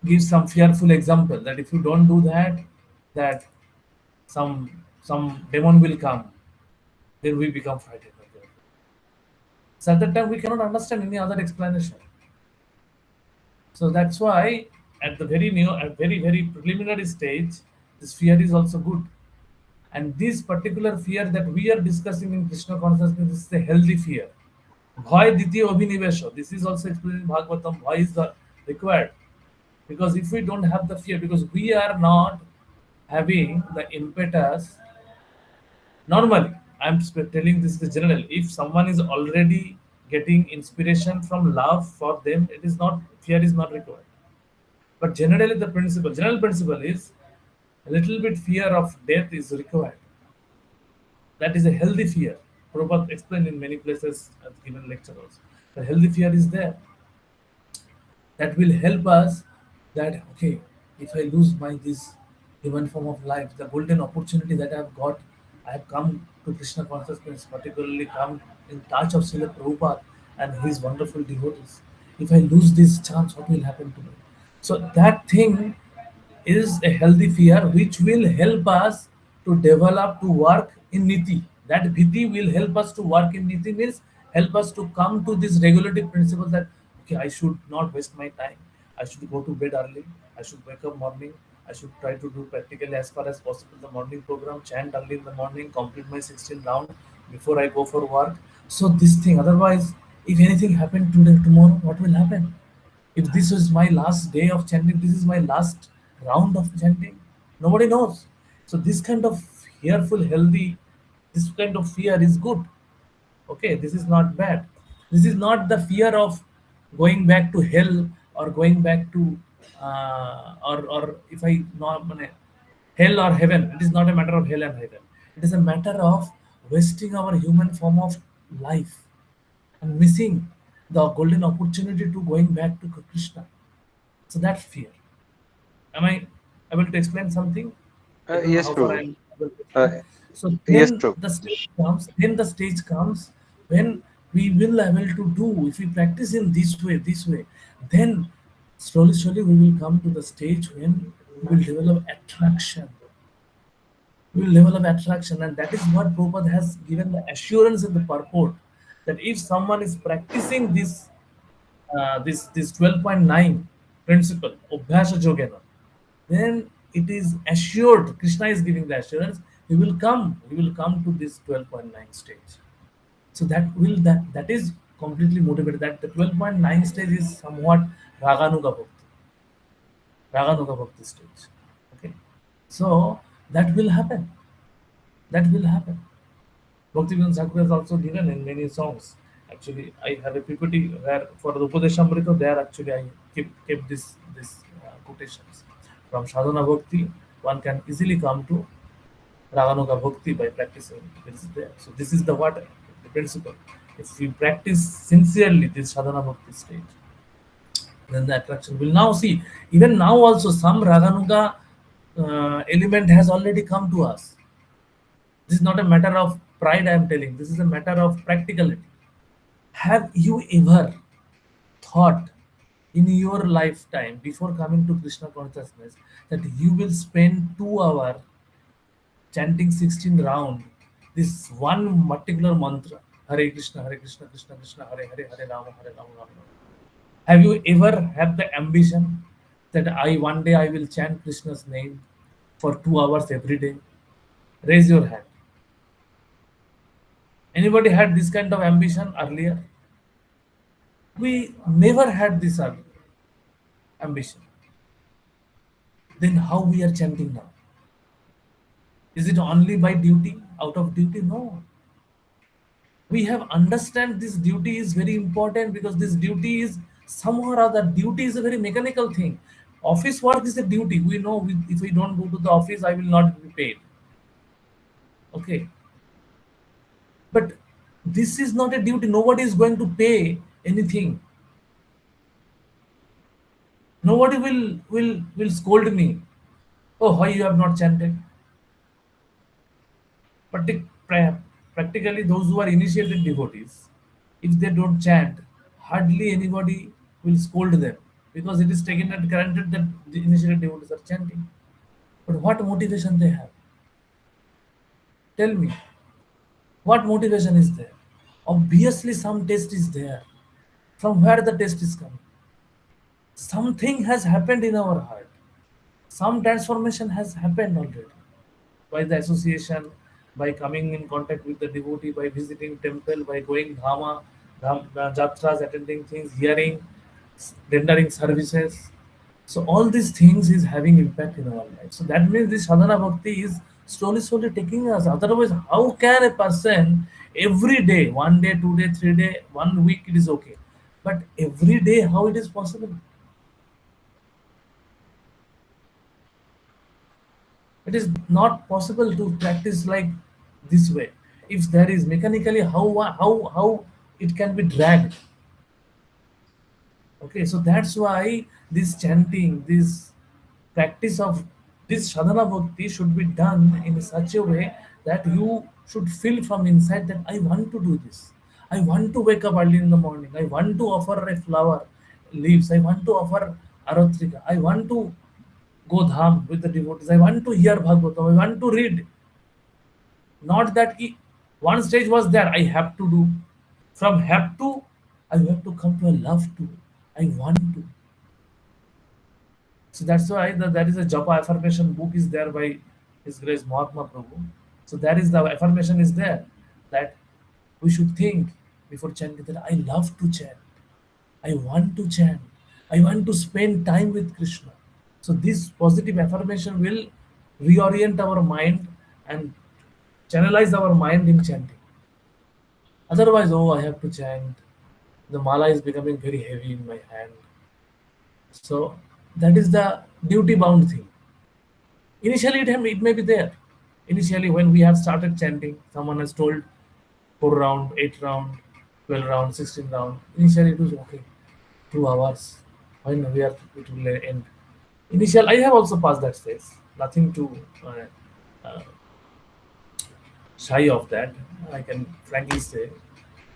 give some fearful example that if you don't do that, that some demon will come, then we become frightened. So at that time we cannot understand any other explanation. So that's why at the very new, at very preliminary stage, this fear is also good. And this particular fear that we are discussing in Krishna consciousness is a healthy fear. Bhaya ditya abhinivesha. This is also explained in Bhagavatam. Why is the required? Because if we don't have the fear, because we are not having the impetus. Normally, I'm telling this is general. If someone is already getting inspiration from love for them, it is not fear is not required. But generally, the general principle is a little bit fear of death is required. That is a healthy fear. Prabhupada explained in many places, has given lecture also. The healthy fear is there. That will help us that okay, if I lose my this human form of life, the golden opportunity that I have got, I have come to Krishna consciousness, particularly come in touch of Srila Prabhupada and his wonderful devotees. If I lose this chance, what will happen to me? So that thing is a healthy fear which will help us to develop to work in niti. That bhiti will help us to work in niti means help us to come to this regulative principle that okay, I should not waste my time. I should go to bed early. I should wake up morning. I should try to do practically as far as possible the morning program, chant early in the morning, complete my 16 round before I go for work. So this thing, otherwise, if anything happened today, tomorrow, what will happen? If this is my last day of chanting, this is my last round of chanting, nobody knows. So this kind of fearful healthy, this kind of fear is good. Okay, this is not bad. This is not the fear of going back to hell or going back to or if I not hell or heaven. It is not a matter of hell and heaven. It is a matter of wasting our human form of life and missing the golden opportunity to going back to Krishna. So that's fear. Am I able to explain something? I don't know Yes, how far Prabhu. I'm able to Uh, explain. So yes, then Prabhu. the stage comes. Then the stage comes when we will able to do. If we practice in this way, then slowly we will come to the stage when we will develop attraction. We will develop attraction, and that is what Prabhupada has given the assurance in the purport that if someone is practicing this 12.9 principle Abhyasa Yogena, then it is assured, Krishna is giving the assurance, he will come to this 12.9 stage. So that is completely motivated. That the 12.9 stage is somewhat Raganuga Bhakti stage. Okay. So that will happen. That will happen. Bhaktivinoda Thakur has also given in many songs. Actually, I have a PPT where for the Upadeshamrita, there actually I kept this quotations. From Sadhana Bhakti, one can easily come to Raganuga Bhakti by practicing. It is there. So this is the principle. If we practice sincerely this Sadhana Bhakti stage, then the attraction will now see. Even now also some Raganuga element has already come to us. This is not a matter of pride, I am telling. This is a matter of practicality. Have you ever thought in your lifetime before coming to Krishna consciousness that you will spend 2 hours chanting 16 round this one particular mantra, Hare Krishna, Hare Krishna, Krishna Krishna, Hare Hare, Hare Rama, Hare Rama, Rama Rama. Have you ever had the ambition that I one day I will chant Krishna's name for 2 hours every day? Raise your hand. Anybody had this kind of ambition earlier? We never had this ambition. Then how we are chanting now? Is it only by duty, out of duty? No. We have understand this duty is very important because this duty is somehow or other. Duty is a very mechanical thing. Office work is a duty. We know if we don't go to the office, I will not be paid. Okay. But this is not a duty. Nobody is going to pay anything. Nobody will scold me. Oh, why you have not chanted? Partic- pra- Practically, those who are initiated devotees, if they don't chant, hardly anybody will scold them because it is taken at granted that the initiated devotees are chanting. But what motivation they have? Tell me, what motivation is there? Obviously, some taste is there. From where the taste is coming? Something has happened in our heart. Some transformation has happened already by the association, by coming in contact with the devotee, by visiting temple, by going jatras, attending things, hearing, rendering services. So all these things is having impact in our life. So that means this sadhana bhakti is slowly taking us. Otherwise, how can a person every day, 1 day, 2 day, 3 day, 1 week it is okay, but every day how it is possible? It is not possible to practice like this way. If there is mechanically, how it can be dragged. Okay, so that's why this chanting, this practice of this sadhana bhakti should be done in such a way that you should feel from inside that I want to do this. I want to wake up early in the morning. I want to offer a flower, leaves. I want to offer aratrika. I want to go dham with the devotees. I want to hear Bhagavatam. I want to read. Not that one stage was there, I have to do. From have to, I have to come to a love to. I want to. So that's why there is a japa affirmation book is there by His Grace Mahatma Prabhu. So that is the affirmation is there that we should think before chanting that I love to chant. I want to chant. I want to spend time with Krishna. So this positive affirmation will reorient our mind and channelize our mind in chanting. Otherwise, oh, I have to chant. The mala is becoming very heavy in my hand. So that is the duty bound thing. Initially, it may be there. Initially, when we have started chanting, someone has told 4 round, 8 round, 12 round, 16 round. Initially, it was okay, 2 hours. When we are, it will end. Initial, I have also passed that phase. Nothing to uh, shy of that. I can frankly say,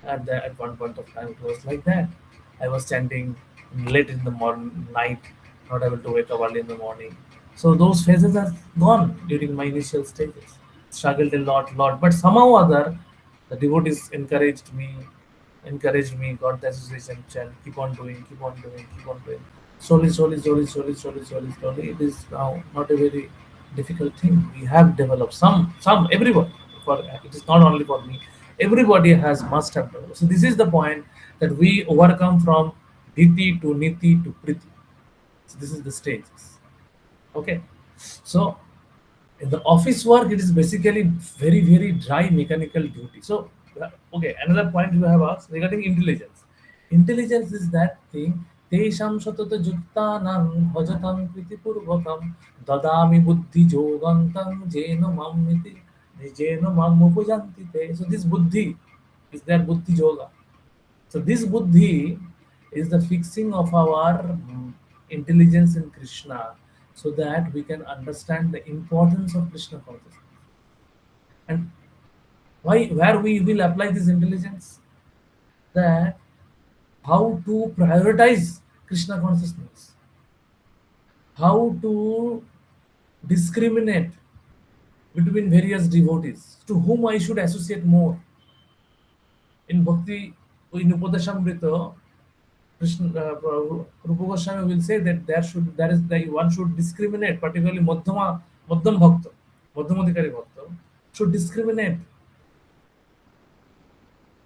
at one point of time, it was like that. I was chanting late in the morning, night, not able to wake up early in the morning. So those phases are gone during my initial stages. Struggled a lot, but somehow or other, the devotees encouraged me, got the association chant, keep on doing, keep on doing, keep on doing. Slowly. It is now not a very difficult thing. We have developed everyone. For it is not only for me. Everybody must have developed. So this is the point that we overcome from dhiti to niti to priti. So this is the stages. Okay. So in the office work, it is basically very dry mechanical duty. So okay, another point you have asked regarding intelligence. Intelligence is that thing. Tesham satata juktanam bhajatam kriti purvakam dadami buddhi jogantam jeno mamiti jeno mamupujanti te. So this buddhi is their buddhi yoga. So this buddhi is the fixing of our intelligence in Krishna, so that we can understand the importance of Krishna consciousness. And where we will apply this intelligence? That how to prioritize Krishna consciousness, how to discriminate between various devotees, to whom I should associate more. In Bhakti, in Upadashamrita, Krishna, Rupa Goswami will say that one should discriminate, particularly Madhyam Bhakta, Madhyamadikari Bhakta, should discriminate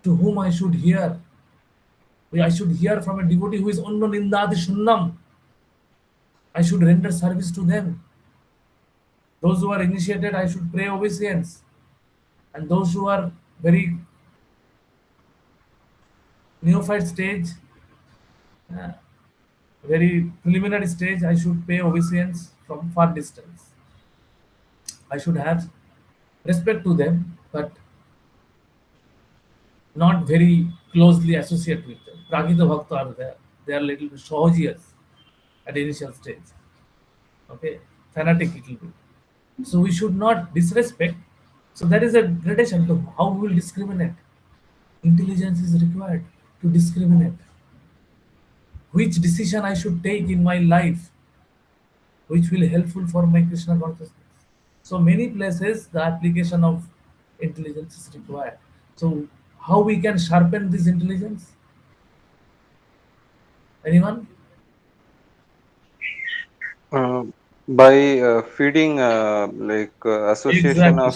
to whom I should hear. I should hear from a devotee who is Anna Nindadi Shunnam. I should render service to them. Those who are initiated, I should pray obeisance. And those who are very neophyte stage, uh, very preliminary stage, I should pay obeisance from far distance. I should have respect to them, but not very closely associate with them. Pragita Bhakta are there. They are little bit sahajias at initial stage. Okay, fanatic it will be. So we should not disrespect. So there is a gradation to how we will discriminate. Intelligence is required to discriminate. Which decision I should take in my life, which will helpful for my Krishna consciousness. So many places the application of intelligence is required. So how we can sharpen this intelligence? Anyone? Uh, by feeding association Exactly. of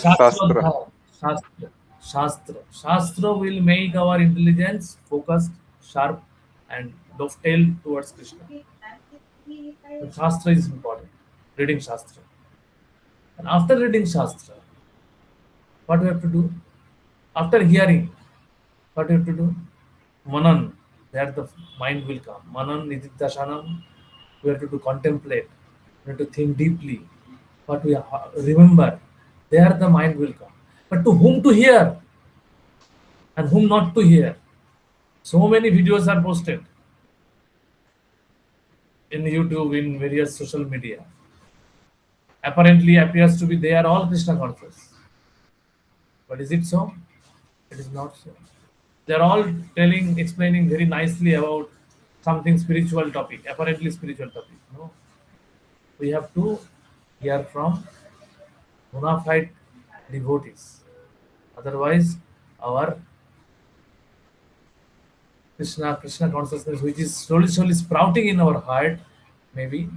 Shastra. Shastra. Shastra will make our intelligence focused, sharp, and dovetail towards Krishna. So Shastra is important. Reading Shastra. And after reading Shastra, what we have to do? After hearing, what we have to do? Manan. There the mind will come. Manan nididashanam. We have to do contemplate. We have to think deeply. What we remember. There the mind will come. But to whom to hear and whom not to hear? So many videos are posted in YouTube, in various social media. Apparently appears to be they are all Krishna conscious. But is it so? It is not so. They're all explaining very nicely about something spiritual topic, apparently spiritual topic. No, we have to hear from bona fide devotees. Otherwise, our Krishna consciousness, which is slowly sprouting in our heart, may be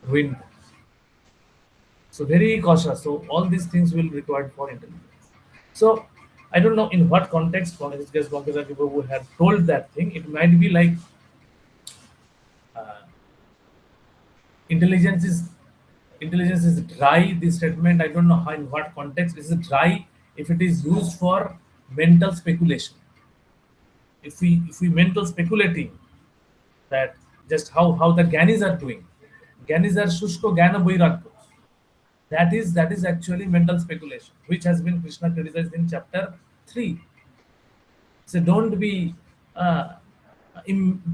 ruined. So very cautious. So all these things will required for intelligence. So I don't know in what context Pankaj Prabhu had told that thing. It might be like uh, intelligence is intelligence is dry. This statement I don't know how in what context is it dry if it is used for mental speculation. If we mental speculating that just how the Gyanis are doing, Gyanis are shushko Gyana Vairagya. That is actually mental speculation, which has been Krishna criticized in chapter 3. So don't be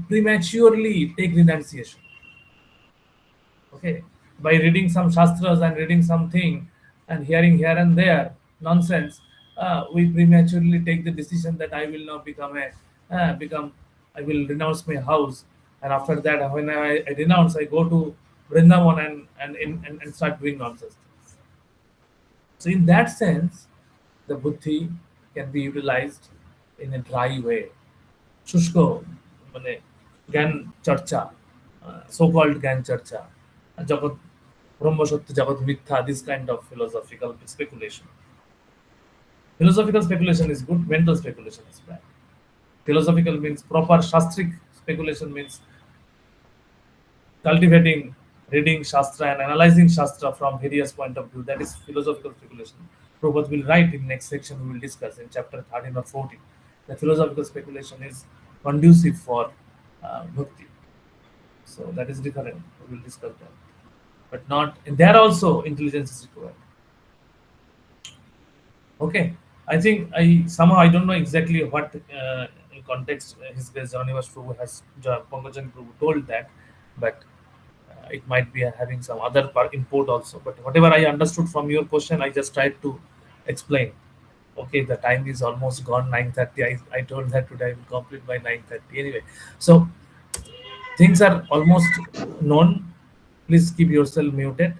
prematurely take renunciation. Okay, by reading some shastras and reading something and hearing here and there nonsense, we prematurely take the decision that I will now become I will renounce my house, and after that when I renounce, I go to Vrindavan and start doing nonsense. So in that sense, the buddhi can be utilized in a dry way. শুষ্ক মানে জ্ঞান চর্চা, so called জ্ঞান চর্চা, জগৎ ব্রহ্ম সত্য জগৎ মিথ্যা, this kind of philosophical speculation is good, mental speculation is bad. Philosophical means proper shastric speculation, means cultivating reading Shastra and analyzing Shastra from various point of view. That is philosophical speculation. Prabhupada will write in next section, we will discuss in chapter 13 or 14. The philosophical speculation is conducive for bhakti. So that is different. We will discuss that. But not, and there also intelligence is required. Okay. I think I don't know exactly what in context His Grace Janivas Prabhu has Pankaj Prabhu told that, but it might be having some other import also. But whatever I understood from your question, I just tried to explain. Okay, the time is almost gone, 9:30. I told that today I will complete by 9:30. Anyway, so things are almost known. Please keep yourself muted.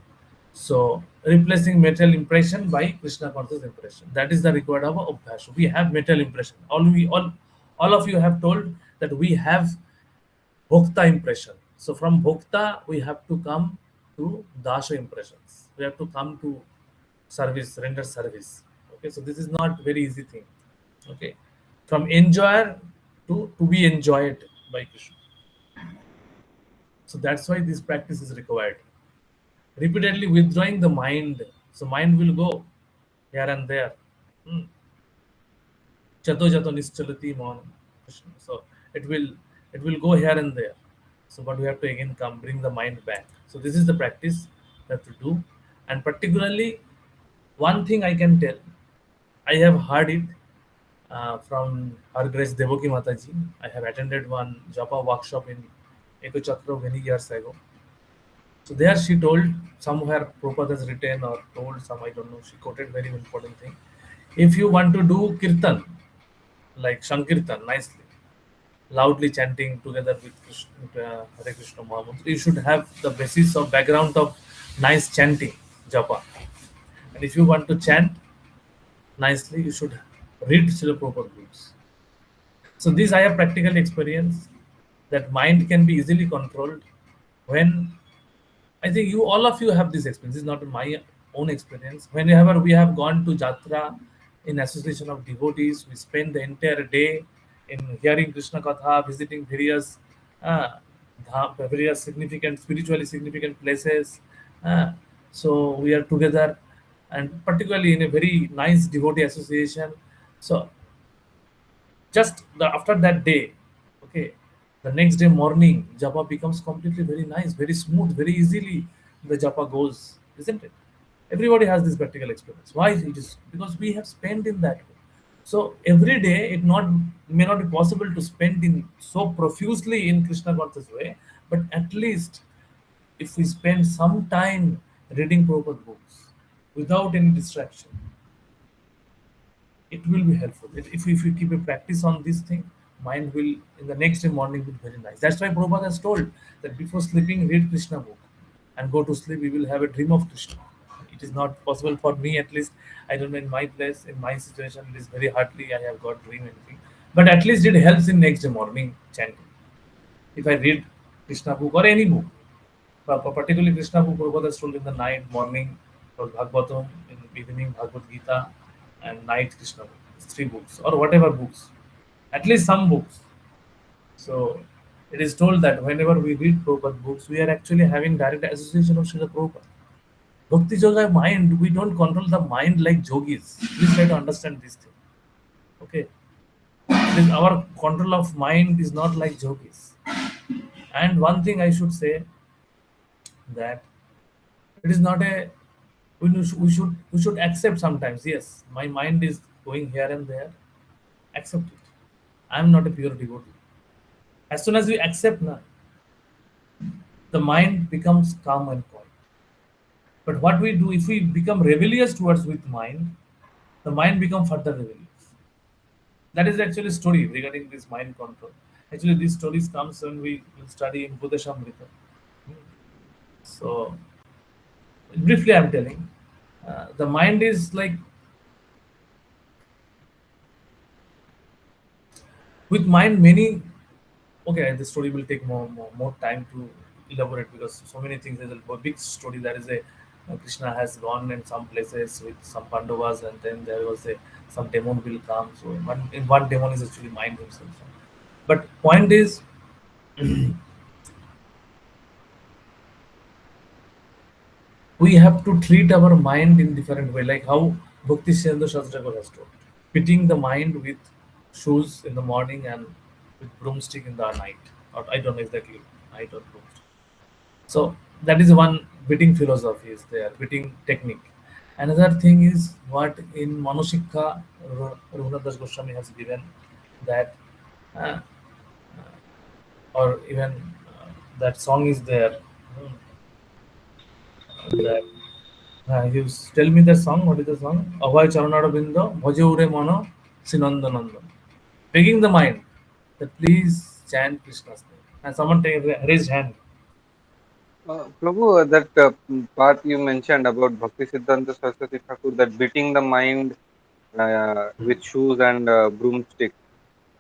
So replacing mental impression by Krishna conscious impression. That is the required of Abhyas. We have mental impression. All of you have told that we have Bhokta impression. So from Bhokta, we have to come to Dasha impressions. We have to come to service, render service. Okay, so this is not very easy thing. Okay, from enjoyer to be enjoyed by Krishna. So that's why this practice is required. Repeatedly withdrawing the mind, so mind will go here and there. Chato chato nischalati mon. So it will go here and there. So but we have to again come bring the mind back. So this is the practice we have to do. And particularly one thing I can tell, I have heard it from Her Grace Devaki Mataji. I have attended one Japa workshop in Eko Chakra many years ago. So there she told, somewhere Prabhupada has written or told some, I don't know, she quoted very important thing. If you want to do kirtan, like Shankirtan, nicely, loudly chanting together with Krishna, Hare Krishna Mahamantra, you should have the basis of background of nice chanting, japa. And if you want to chant nicely, you should read Srila Prabhupada books. So this I have practically experienced that mind can be easily controlled when I think you all of you have this experience. This is not my own experience. Whenever we have gone to Jatra in association of devotees, we spend the entire day in hearing Krishna Katha, visiting uh, various significant, spiritually significant places. Uh, so we are together, and particularly in a very nice devotee association. So just after that day, okay, the next day morning japa becomes completely very nice, very smooth, very easily the japa goes, isn't it? Everybody has this practical experience. Why it is? Because we have spent in that way. So every day it not may not be possible to spend in so profusely in Krishna conscious way, but at least if we spend some time reading Prabhupada books without any distraction, it will be helpful. If you keep a practice on this thing, mind will in the next day morning be very nice. That's why Prabhupada has told that before sleeping, read Krishna book and go to sleep. We will have a dream of Krishna. It is not possible for me, at least. I don't know in my place, in my situation, it is very hardly I have got dream anything. But at least it helps in next day morning chanting. If I read Krishna book or any book, particularly Krishna book, Prabhupada has told in the night, morning, or Bhagavatam, in evening, Bhagavad Gita, and night Krishna book. It's three books, or whatever books, at least some books. So it is told that whenever we read Prabhupada books, we are actually having direct association of Srila Prabhupada. Bhakti Yoga mind, we don't control the mind like yogis. Please try to understand this thing. Okay. Our control of mind is not like yogis. And one thing I should say that it is not a we should accept sometimes. Yes, my mind is going here and there. Accept it. I am not a pure devotee. As soon as we accept na, the mind becomes calm and quiet. But what we do if we become rebellious towards with mind, the mind becomes further rebellious. That is actually story regarding this mind control. Actually, these stories comes when we will study in Buddhashamrita. So briefly, I'm telling, the mind is like with mind many. Okay, the story will take more time to elaborate because so many things. There's a big story. There is a Krishna has gone in some places with some Pandavas, and then there was a some demon will come. So one demon is actually mind himself. But point is, we have to treat our mind in different way, like how Bhakti Siddhanta Shastri has told. Fitting the mind with shoes in the morning and with broomstick in the night. Or I don't know exactly night or broomstick. So that is one beating philosophy is there, beating technique. Another thing is what in Manoshikha Raghunath Das Goswami has given that, uh, or even that song is there. That you tell me the song. What is the song? Avay Charanara Bindo, Bhaje Ure Mano, Sinandananda. Begging the mind that please chant Krishna's name. And someone raised hand. Prabhu, that part you mentioned about Bhakti Siddhanta Saraswati Thakur, that beating the mind with shoes and broomstick.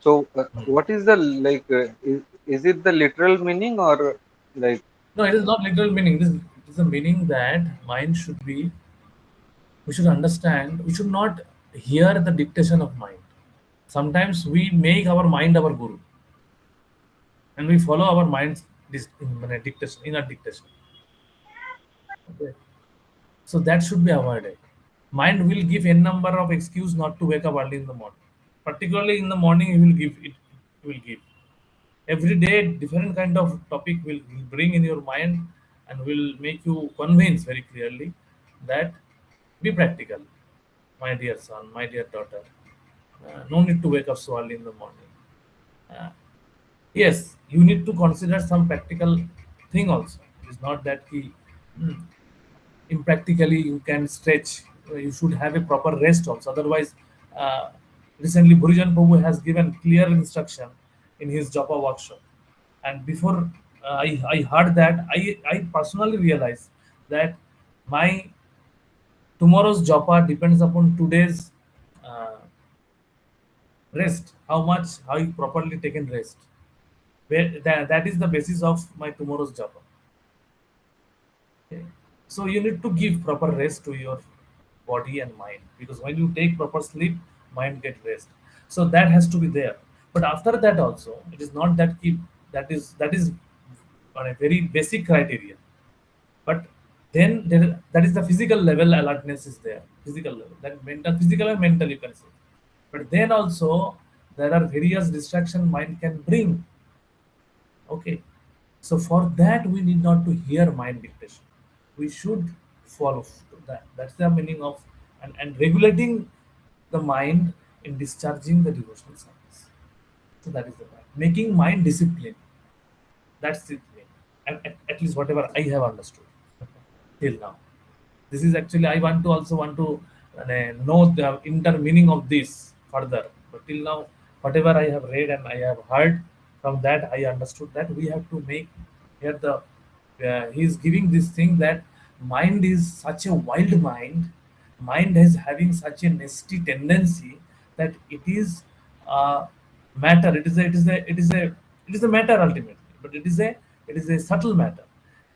So, what is the like? Is it the literal meaning or like? No, it is not literal meaning. This it is the meaning that mind should be, we should understand, we should not hear the dictation of mind. Sometimes we make our mind our guru and we follow our mind's dictation, inner dictation. Okay. So that should be avoided. Mind will give n number of excuse not to wake up early in the morning. Particularly in the morning, he will give it. He will give every day different kind of topic will bring in your mind and will make you convince very clearly that be practical, my dear son, my dear daughter. No need to wake up so early in the morning. Uh, yes, you need to consider some practical thing also. It's not that he impractically you can stretch. You should have a proper rest also. Otherwise, uh, recently Bhurijan Prabhu has given clear instruction in his Japa workshop. And before I heard that, I personally realized that my tomorrow's Japa depends upon today's uh, rest, how much, how you properly taken rest. Where that is the basis of my tomorrow's job. Okay. So you need to give proper rest to your body and mind, because when you take proper sleep, mind get rest. So that has to be there. But after that also, it is not that keep, that is on a very basic criteria. But then there, that is the physical level alertness is there. Physical level, that mental, physical and mental you can say. But then also there are various distraction mind can bring. Okay. So for that we need not to hear mind dictation. We should follow that. That's the meaning of, and regulating the mind in discharging the devotional service. So that is the point. Making mind discipline. That's it. At least whatever I have understood till now. This is actually I want to also want to know the inter meaning of this further. But till now, whatever I have read and I have heard, from that I understood that we have to make here the he is giving this thing that mind is such a wild mind. Mind is having such a nasty tendency that it is matter. It is a matter ultimately, but it is a subtle matter.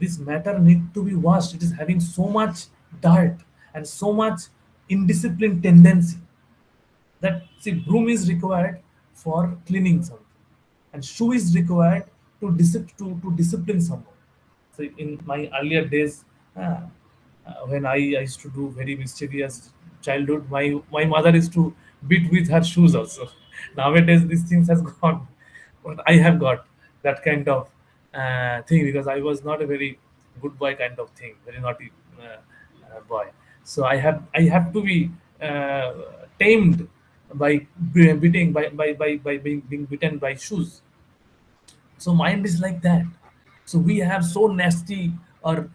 This matter need to be washed. It is having so much dirt and so much indisciplined tendency that, see, broom is required for cleaning something, and shoe is required to discipline someone. So in my earlier days, when I used to do very mischievous childhood, my mother used to beat with her shoes also. Nowadays, these things has gone, but I have got that kind of thing, because I was not a very good boy kind of thing, very naughty boy. So I have to be uh, tamed by beating by being beaten by shoes. So mind is like that. So we have so nasty or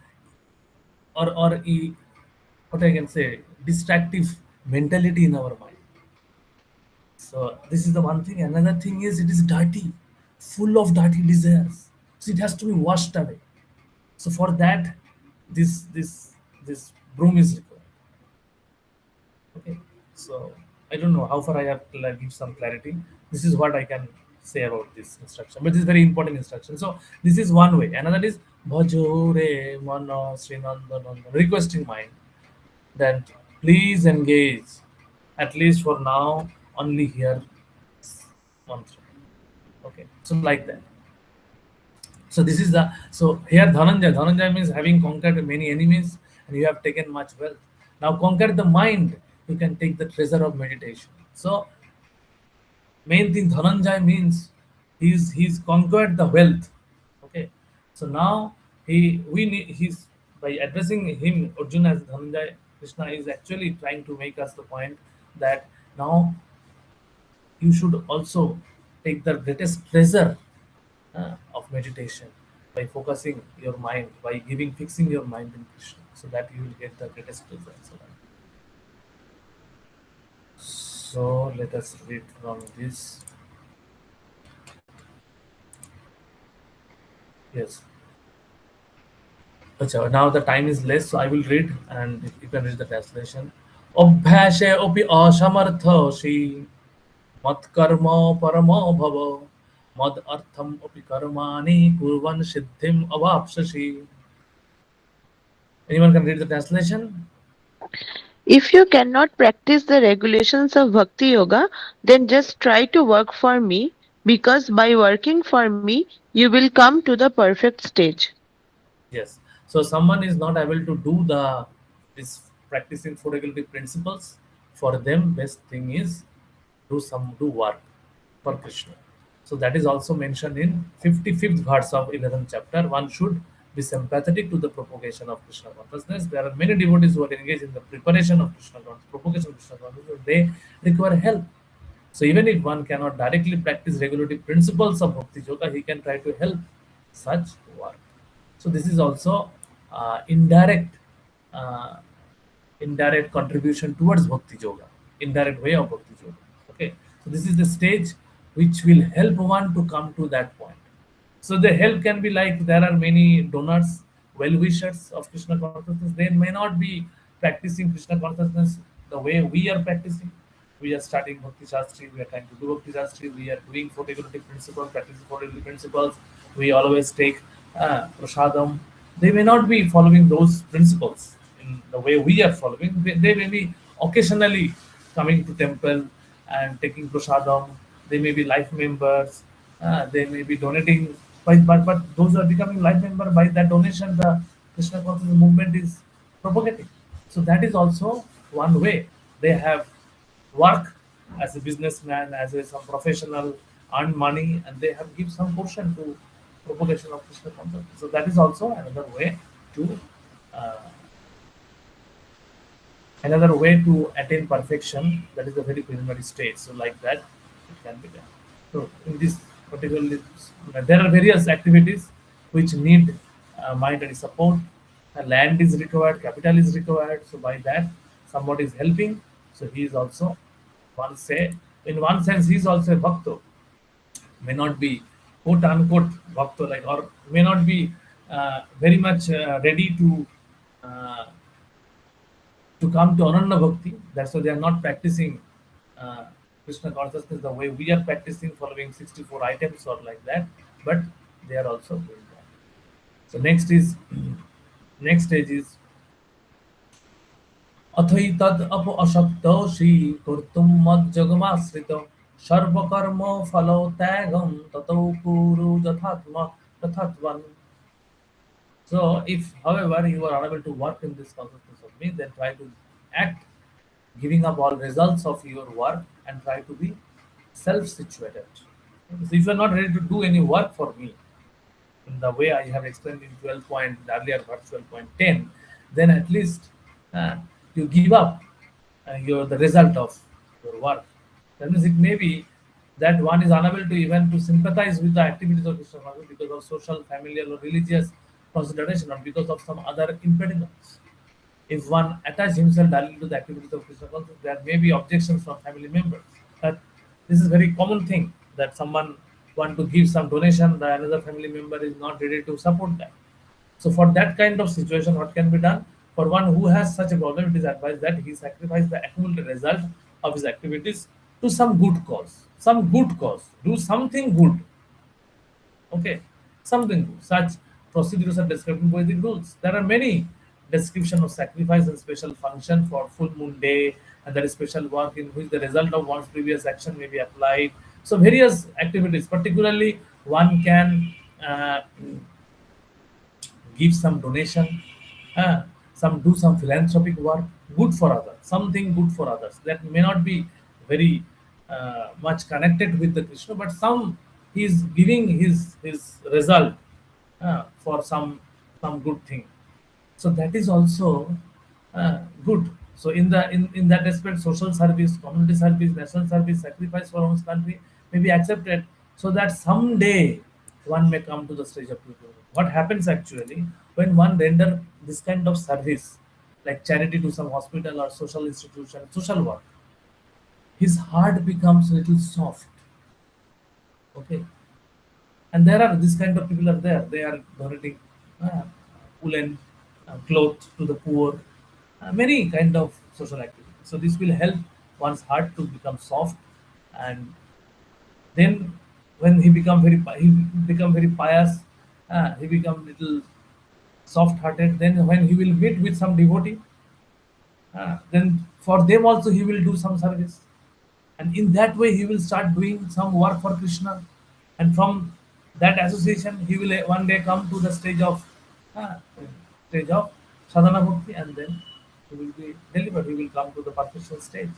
what I can say, distractive mentality in our mind. So this is the one thing. Another thing is it is dirty, full of dirty desires. So it has to be washed away. So for that, this broom is required. Okay. So I don't know how far I have to give some clarity. This is what I can say about this instruction. But this is very important instruction. So this is one way. Another is Bhajore Mano Srinandananda, requesting mind that please engage, at least for now, only here mantra. Okay. So like that. So this is the, so here Dhananjay means having conquered many enemies and you have taken much wealth. Now conquer the mind, you can take the treasure of meditation. So main thing Dhananjay means he's conquered the wealth. Okay. So now he's, by addressing him Arjuna as Dhananjay, Krishna is actually trying to make us the point that now you should also take the greatest treasure of meditation by focusing your mind, by fixing your mind in Krishna, so that you will get the greatest results. So let us read from this. Yes. Achha, now the time is less, so I will read and you can read the translation. Obhashe opi asamarthosi mat karma paramo bhava mad artham opi karmani kurvan siddhim avapsasi. Anyone can read the translation? If you cannot practice the regulations of Bhakti Yoga, then just try to work for me, because by working for me, you will come to the perfect stage. Yes. So someone is not able to do this practicing four regulative principles. For them, best thing is do work for Krishna. So that is also mentioned in 55th verse of 11th chapter. One should be sympathetic to the propagation of Krishna consciousness. There are many devotees who are engaged in the preparation of Krishna consciousness, propagation of Krishna consciousness. They require help. So even if one cannot directly practice regulative principles of Bhakti Yoga, he can try to help such work. So this is also uh, indirect contribution towards Bhakti Yoga, indirect way of Bhakti Yoga. Okay, so this is the stage which will help one to come to that point. So the help can be like there are many donors, well wishers of Krishna consciousness. They may not be practicing Krishna consciousness the way we are practicing, we are studying Bhakti Shastri, we are trying to do Bhakti Shastri, we are doing 40 principles, practicing 40 principles, we always take prasadam. They may not be following those principles in the way we are following. They may be occasionally coming to temple and taking prasadam. They may be life members. They may be donating, but those who are becoming life member by that donation, the Krishna consciousness movement is propagating. So that is also one way they have work as a businessman, as a some professional, earn money, and they have give some portion to propagation of Krishna consciousness. So that is also to uh, another way to attain perfection. That is a very preliminary stage. So like that, it can be done. So in this particularly, there are various activities which need monetary support. Land is required, capital is required. So by that, somebody is helping. So he is also one say in one sense he is also a bhakta. May not be quote unquote bhakta like or may not be very much ready uh, to come to Ananda Bhakti. That's why they are not practicing uh, Krishna consciousness the way we are practicing, following 64 items or like that. But they are also doing that. So next is next stage is अथैतद् अप अशक्तो श्रीकर्तुं मज्जगमाश्रितं सर्वकर्म फलो त्यागं ततो कुरु यथात्मन्. So if, however, you are unable to work in this consciousness of me, then try to act, giving up all results of your work and try to be self-situated. So if you are not ready to do any work for me, in the way I have explained in 12 point earlier verse 12.10, then at least uh, you give up your the result of your work. That means it may be that one is unable to even to sympathize with the activities of Krishna consciousness because of social, familial, or religious consideration, or because of some other impediments. If one attaches himself directly to the activities of Krishna consciousness, there may be objections from family members. But this is a very common thing that someone want to give some donation, the another family member is not ready to support that. So for that kind of situation, what can be done? For one who has such a problem, it is advised that he sacrifice the accumulated result of his activities to some good cause. Some good cause. Do something good. Okay, something good. Such procedures are described in Vedic rules. There are many description of sacrifice and special function for full moon day, and there is special work in which the result of one's previous action may be applied. So various activities, particularly one can give some donation, some do some philanthropic work, good for others, something good for others that may not be very much connected with the Krishna, but some he is giving his result for some good thing. So that is also good. So in that aspect, social service, community service, national service, sacrifice for one's country may be accepted, so that someday one may come to the stage of people. What happens actually when one render this kind of service, like charity to some hospital or social institution, social work, his heart becomes a little soft. Okay, and there are this kind of people are there. They are donating uh, woolen clothes to the poor, many kind of social activities. So this will help one's heart to become soft, and then when he become very pious, he become little soft-hearted. Then when he will meet with some devotee, then for them also he will do some service, and in that way he will start doing some work for Krishna, and from that association he will one day come to the uh, stage of sadhana bhakti, and then he will be delivered. He will come to the perfection stage.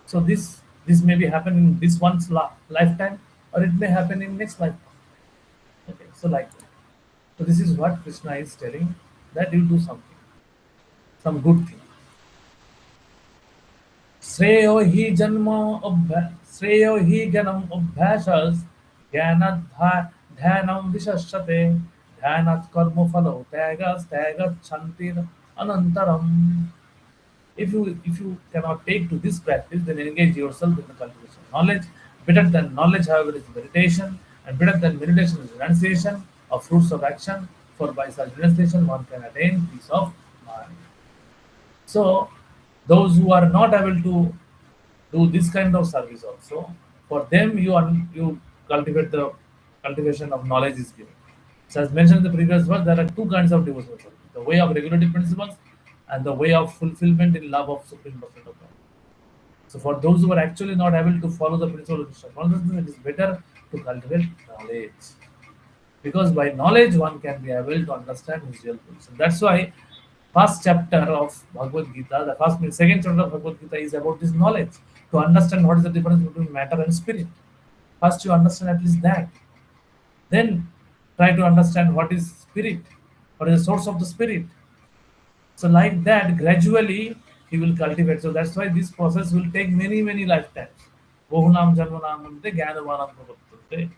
So this may be happen in this one's lifetime, or it may happen in next lifetime. Okay, so like that. So this is what Krishna is telling, that you do something, some good thing. श्रेयो हि जन्म श्रेयो हि ज्ञानम अभ्यासस् ध्यानं विशस्यते ध्यानात् कर्म फलो त्यागत् शान्तिर अनन्तरम्. If you cannot take to this practice, then engage yourself in the cultivation of knowledge. Better than knowledge, however, is meditation, and better than meditation is renunciation of fruits of action. For by such renunciation, one can attain peace of mind. So, those who are not able to do this kind of service also. For them, you cultivate the cultivation of knowledge is given. So as mentioned in the previous verse, there are two kinds of devotional service: the way of regulative principles and the way of fulfillment in love of supreme person of God. So for those who are actually not able to follow the principle of Krishna consciousness, it is better to cultivate knowledge, because by knowledge one can be able to understand his real position. That's why first chapter of Bhagavad Gita, the second chapter of Bhagavad Gita is about this knowledge, to understand what is the difference between matter and spirit. First you understand at least that, then try to understand what is spirit, what is the source of the spirit. So like that, gradually he will cultivate. So that's why this process will take many, many lifetimes. Bahunam janmanamante jnanavanam pravartante.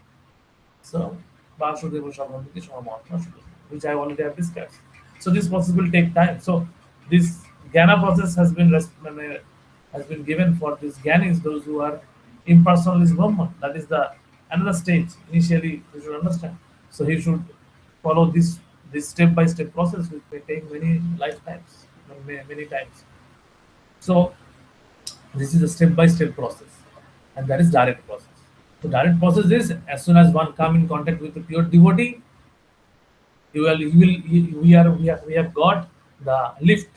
So Vasudeva Shabhamiti Shamahatma Shubha, which I already have discussed. So this process will take time. So this Jnana process has been given for this Jnanis, those who are impersonal is Brahman. That is the another stage. Initially, you should understand. So he should follow this step by step process, which may take many lifetimes, many times. So this is a step by step process, and that is direct process. So direct process is, as soon as one come in contact with the pure devotee, we have got the lift.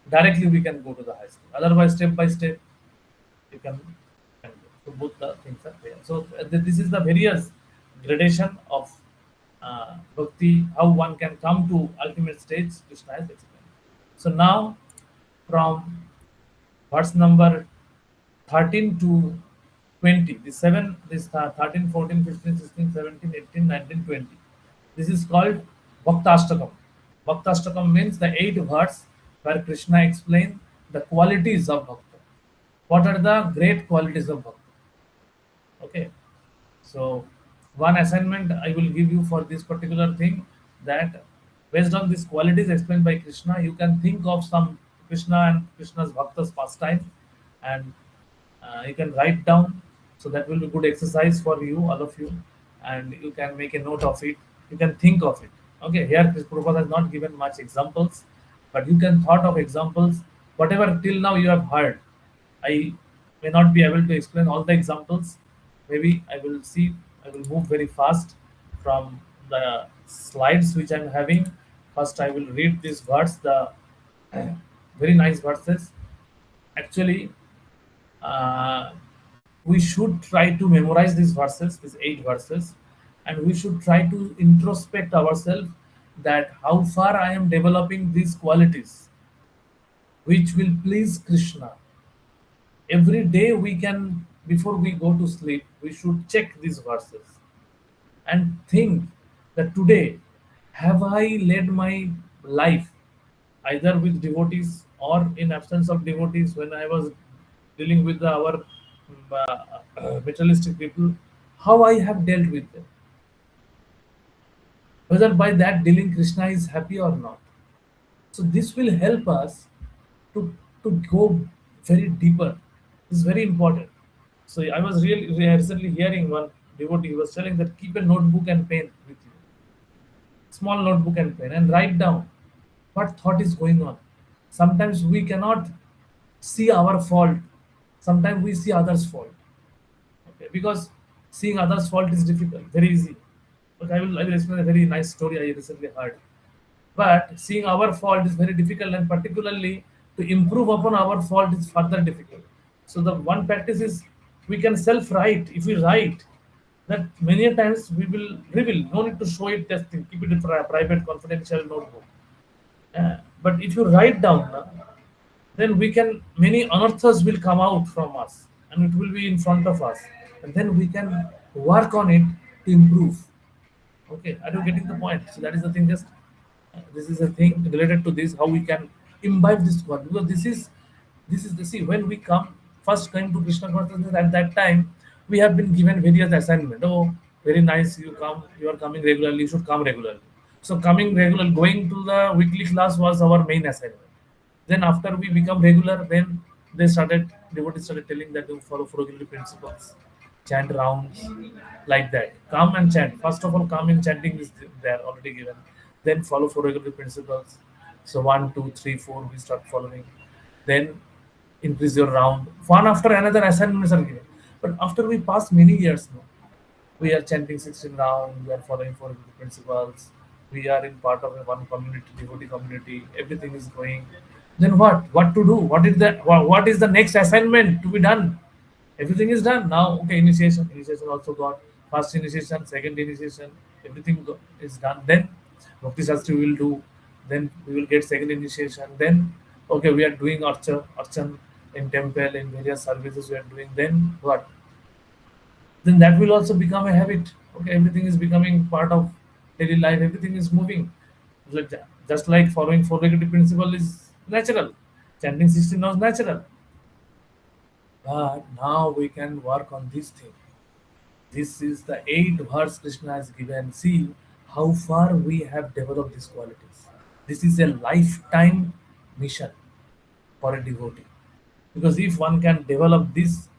Directly we can go to the high school. Otherwise, step by step, you can go. So both the things are there. So this is the various gradation of bhakti, how one can come to ultimate stage. Krishna has explained. So now, from verse number 13 to 20, this 13, 14, 15, 16, 17, 18, 19, 20. This is called Bhaktastakam. Bhaktastakam means the 8 verse where Krishna explains the qualities of Bhakta. What are the great qualities of Bhakta? Okay. So one assignment I will give you for this particular thing, that based on these qualities explained by Krishna, you can think of some Krishna and Krishna's Bhaktas pastime, and you can write down. So that will be good exercise for you, all of you, and you can make a note of it. You can think of it. Okay, here Prabhupada has not given much examples, but you can thought of examples, whatever till now you have heard. I may not be able to explain all the examples. Maybe I will move very fast from the slides which I'm having. First, I will read this verse, the very nice verses. Actually, uh, we should try to memorize these verses, these 8 verses, and we should try to introspect ourselves, that how far I am developing these qualities which will please Krishna. Every day we can, before we go to sleep, we should check these verses and think that today, have I led my life either with devotees or in absence of devotees, when I was dealing with our materialistic people, how I have dealt with them, whether by that dealing Krishna is happy or not. So this will help us to go very deeper. This is very important. So I was really recently hearing one devotee, he was telling that keep a notebook and pen with you, small notebook and pen, and write down what thought is going on. Sometimes we cannot see our fault. Sometimes we see others' fault. Okay, because seeing others' fault is difficult, very easy. But I will explain a very nice story I recently heard. But seeing our fault is very difficult, and particularly to improve upon our fault is further difficult. So the one practice is, we can self-write. If we write, that many a times we will reveal. No need to show it, testing. Keep it in private, confidential notebook. But if you write down, then we can, many unearthers will come out from us, and it will be in front of us, and then we can work on it to improve. Okay, are you getting the point? So that is the thing. Just this is a thing related to this, how we can imbibe this one, because this is the, see, when we come first came to Krishna consciousness, at that time we have been given various assignment. Oh, very nice, you are coming regularly, you should come regularly. So coming regular, going to the weekly class was our main assignment. Then after we become regular, then devotees started telling that you follow frugality principles, chant rounds, like that. Come and chant. First of all, come in chanting is there already given. Then follow frugality principles. So 1, 2, 3, 4, we start following. Then increase your round. One after another assignments are given. But after we pass many years now, we are chanting 16 round, we are following 4 principles, we are in part of a one community, devotee community, everything is going. Then what? What to do? What is the next assignment to be done? Everything is done. Now, okay, initiation. Initiation also got first initiation, second initiation, everything is done. Then Bhakti Shastri will do. Then we will get second initiation. Then, okay, we are doing archan in temple, in various services we are doing. Then what? Then that will also become a habit. Okay, everything is becoming part of daily life, everything is moving. Just like following four negative principle is natural, chanting 16 was natural. But now we can work on this thing. This is the 8 verse Krishna has given. See how far we have developed these qualities. This is a lifetime mission for a devotee. Because if one can develop this,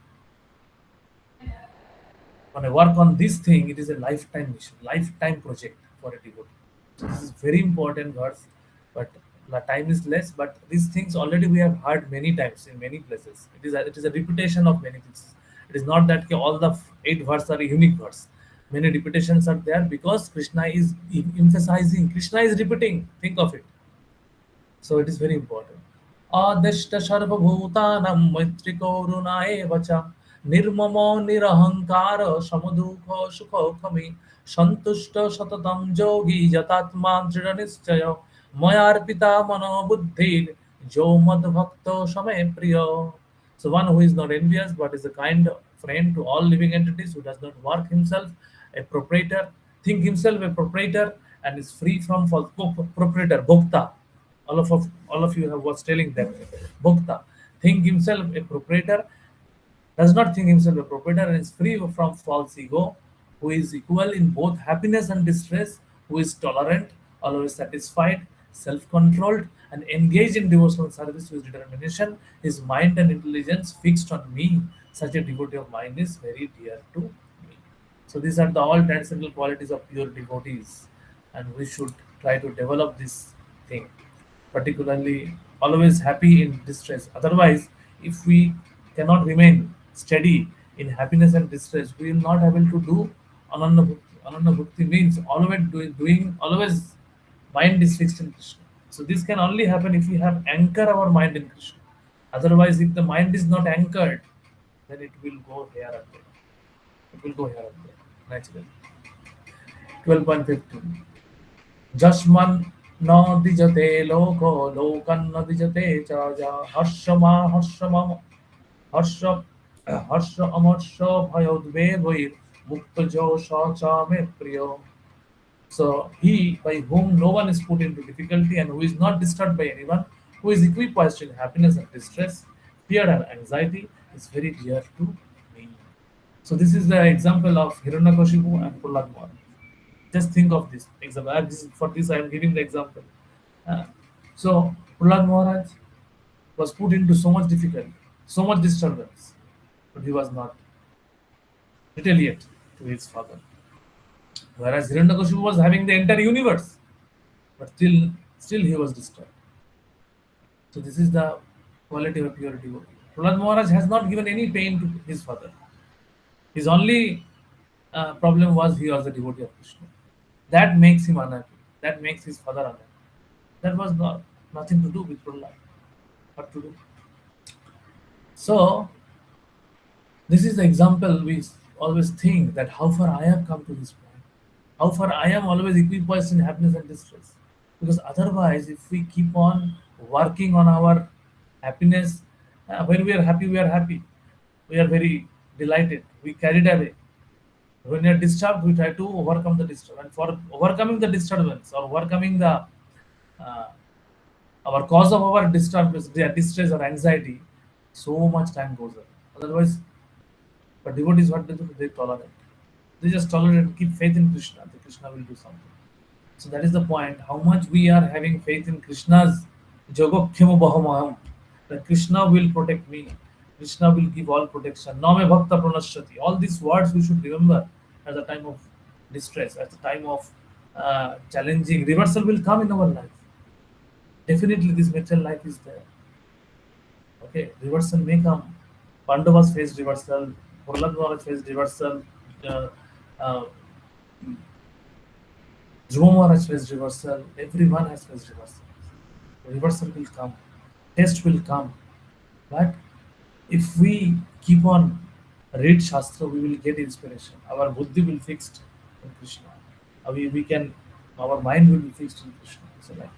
when I work on this thing, it is a lifetime mission, lifetime project for a devotee. So this is very important verse, but the time is less. But these things already we have heard many times in many places. It is a repetition of many things. It is not that all the 8 verses are a unique verse. Many repetitions are there because Krishna is emphasizing. Krishna is repeating. Think of it. So it is very important. Adishta sarvabhutanam maitriko एव च निर्ममो निरहंकार समदुःख सुखोखमी संतुष्ट सततं जोगी यतात्मा दृढ़ निश्चय मयार्पिता मनो बुद्धिर जो मद भक्तो समय प्रिय. So one who is not envious but is a kind friend to all living entities, who does not work himself a proprietor, think himself a proprietor, and is free from false proprietor, bhokta. All of you have was telling them, bhokta, think himself a proprietor, does not think himself a proprietor, and is free from false ego, who is equal in both happiness and distress, who is tolerant, always satisfied, self-controlled, and engaged in devotional service with determination, his mind and intelligence fixed on me. Such a devotee of mine is very dear to me. So these are the all transcendental qualities of pure devotees, and we should try to develop this thing. Particularly, always happy in distress. Otherwise, if we cannot remain steady in happiness and distress, we will not able to do ananda bhakti. Ananda bhakti means always doing always mind is fixed in Krishna. So this can only happen if we have anchor our mind in Krishna. Otherwise, if the mind is not anchored, then it will go here and there. It will go here and there naturally. 12.15. Jasman no dijate loko lokan no dijate chaja harshama harsha harsha amarsha bhayodve mukta jo shacha me priyo. So he by whom no one is put into difficulty and who is not disturbed by anyone, who is equipoised in happiness and distress, fear and anxiety, is very dear to me. So this is the example of Hiranyakashipu and Prahlad Maharaj. Just think of this example. For this, I am giving the example. Uh, so Prahlad Maharaj was put into so much difficulty, so much disturbance, but he was not retaliate to his father. Whereas Hiranyakashipu was having the entire universe, but still he was disturbed. So this is the quality of pure devotee. Prahlad Maharaj has not given any pain to his father. His only problem was he was a devotee of Krishna. That makes him unhappy. That makes his father unhappy. That was nothing to do with Prahlad. What to do? So this is the example we always think that how far I have come to this point. How far I am always equipoised in happiness and distress. Because otherwise, if we keep on working on our happiness, when we are happy, we are happy. We are very delighted. We carried away. When we are disturbed, we try to overcome the disturbance. And for overcoming the disturbance or overcoming the our cause of our disturbance, distress or anxiety, so much time goes on. Otherwise, but devotees, what they do? They tolerate. They just tolerate and keep faith in Krishna. That Krishna will do something. So that is the point. How much we are having faith in Krishna's Jagokhyamo Bahamaham. That Krishna will protect me. Krishna will give all protection. Name Bhakta Pranashyati. All these words we should remember at the time of distress, at the time of challenging. Reversal will come in our life. Definitely, this material life is there. Okay, reversal may come. Pandavas faced reversal. Prahlad Maharaj faced reversal. Uh, uh, Dhruva Maharaj faced reversal. Everyone has faced reversal. Reversal will come. Test will come. But if we keep on read Shastra, we will get inspiration. Our buddhi will fixed in Krishna. We can, our mind will be fixed in Krishna. So like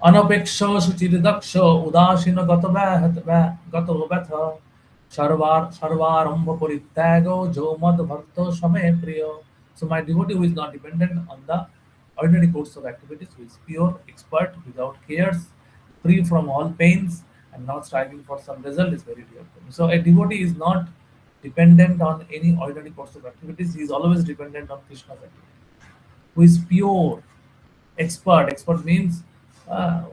अनपेक्ष शुचिर्दक्ष उदासीन गत व्यथ सर्वारंभ परित्याग जो मद भक्त समय प्रिय. So my devotee who is not dependent on the ordinary course of activities, who is pure, expert, without cares, free from all pains, and not striving for some result is very dear to me. So a devotee is not dependent on any ordinary course of activities. He is always dependent on Krishna's activity. Who is pure, expert means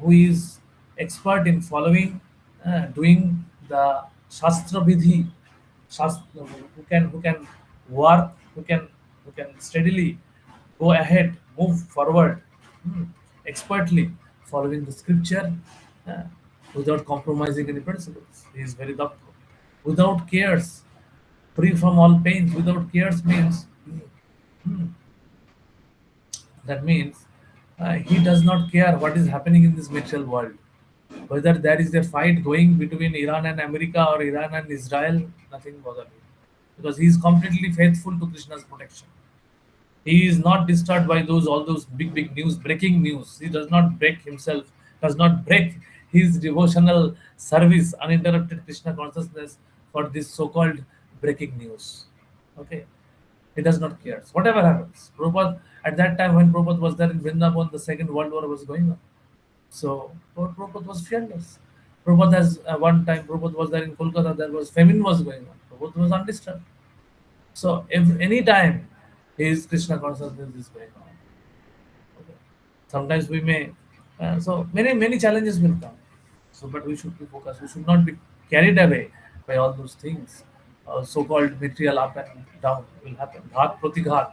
who is expert in following, doing the shastra vidhi, shastra, who can work, who can steadily go ahead, move forward, expertly following the scripture, uh, without compromising any principles. He is very doctor. Without cares, free from all pains. Without cares means, that means he does not care what is happening in this material world. Whether there is a fight going between Iran and America or Iran and Israel, nothing bothers him. Because he is completely faithful to Krishna's protection. He is not disturbed by those all those big news, breaking news. He does not break himself, does not break his devotional service, uninterrupted Krishna consciousness for this so-called breaking news. Okay. He does not care. So whatever happens. Prabhupada, at that time when Prabhupada was there in Vrindavan, the Second World War was going on. So Prabhupada was fearless. Prabhupada has one time Prabhupada was there in Kolkata, there was famine was going on. Prabhupada was undisturbed. So if any time his Krishna consciousness is going on. Okay. Sometimes we may, so many challenges will come. So, but we should be focused. We should not be carried away by all those things. So-called material up and down will happen. ঘাত প্রতিঘাত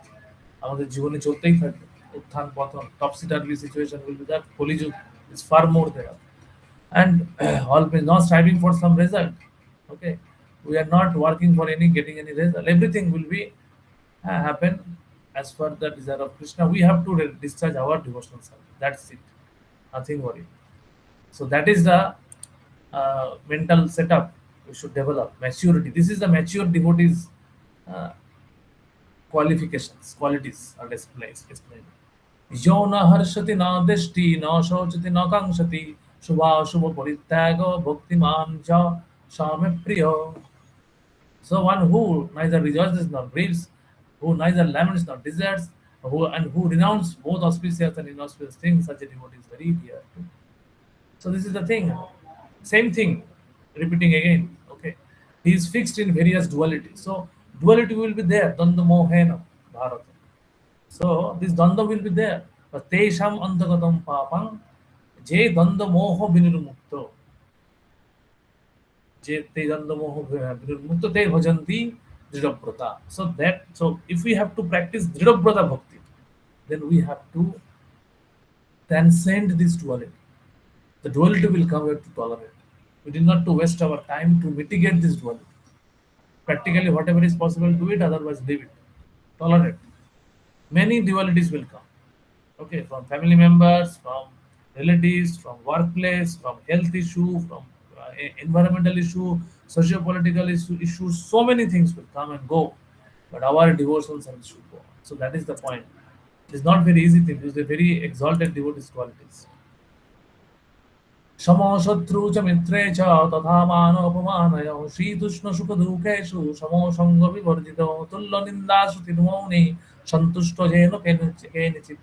আমাদের জীবনে চলতেই থাকবে. উত্থান পতন, topsy-turvy situation will be there. Kali-যুগ is far more there, and always not striving for some result. Okay, we are not working for any getting any result. Everything will be happen as per the desire of Krishna. We have to discharge our devotional service. That's it. Nothing worry. So that is the mental setup we should develop. Maturity. This is the mature devotees qualities are explained. यो न हर्षति न दृष्टि न शोचति न कांक्षति शुभाशुभ परित्याग भक्तिमान च सामे प्रिय. So one who neither rejoices nor grieves, who neither laments nor desires, who renounces both auspicious and inauspicious things, such a devotee is very dear to. So this is the thing. Same thing, repeating again. Okay, he is fixed in various duality. So duality will be there. Danda mohena bharata. So this danda will be there. But tesham antagatam papam je danda moho vinirmukto. Je te danda moho vinirmukto te bhajanti dridhabrata. So if we have to practice dridhabrata bhakti, then we have to transcend this duality. The duality will come, we have to tolerate. We did not to waste our time to mitigate this duality. Practically, whatever is possible, do it, otherwise, leave it. Tolerate. Many dualities will come. Okay, from family members, from relatives, from workplace, from health issue, from environmental issue, socio-political issues. So many things will come and go. But our devotional service should go on. So that is the point. It is not very easy thing. It is a very exalted devotee's qualities. समो शत्रु च मित्रे च तथा मानोपमानयो शीतुष्ण सुख दुःखेषु समो संग विवर्जितो तुल्य निन्दाश्रुतिर्मौनी सन्तुष्टो येन केनचित्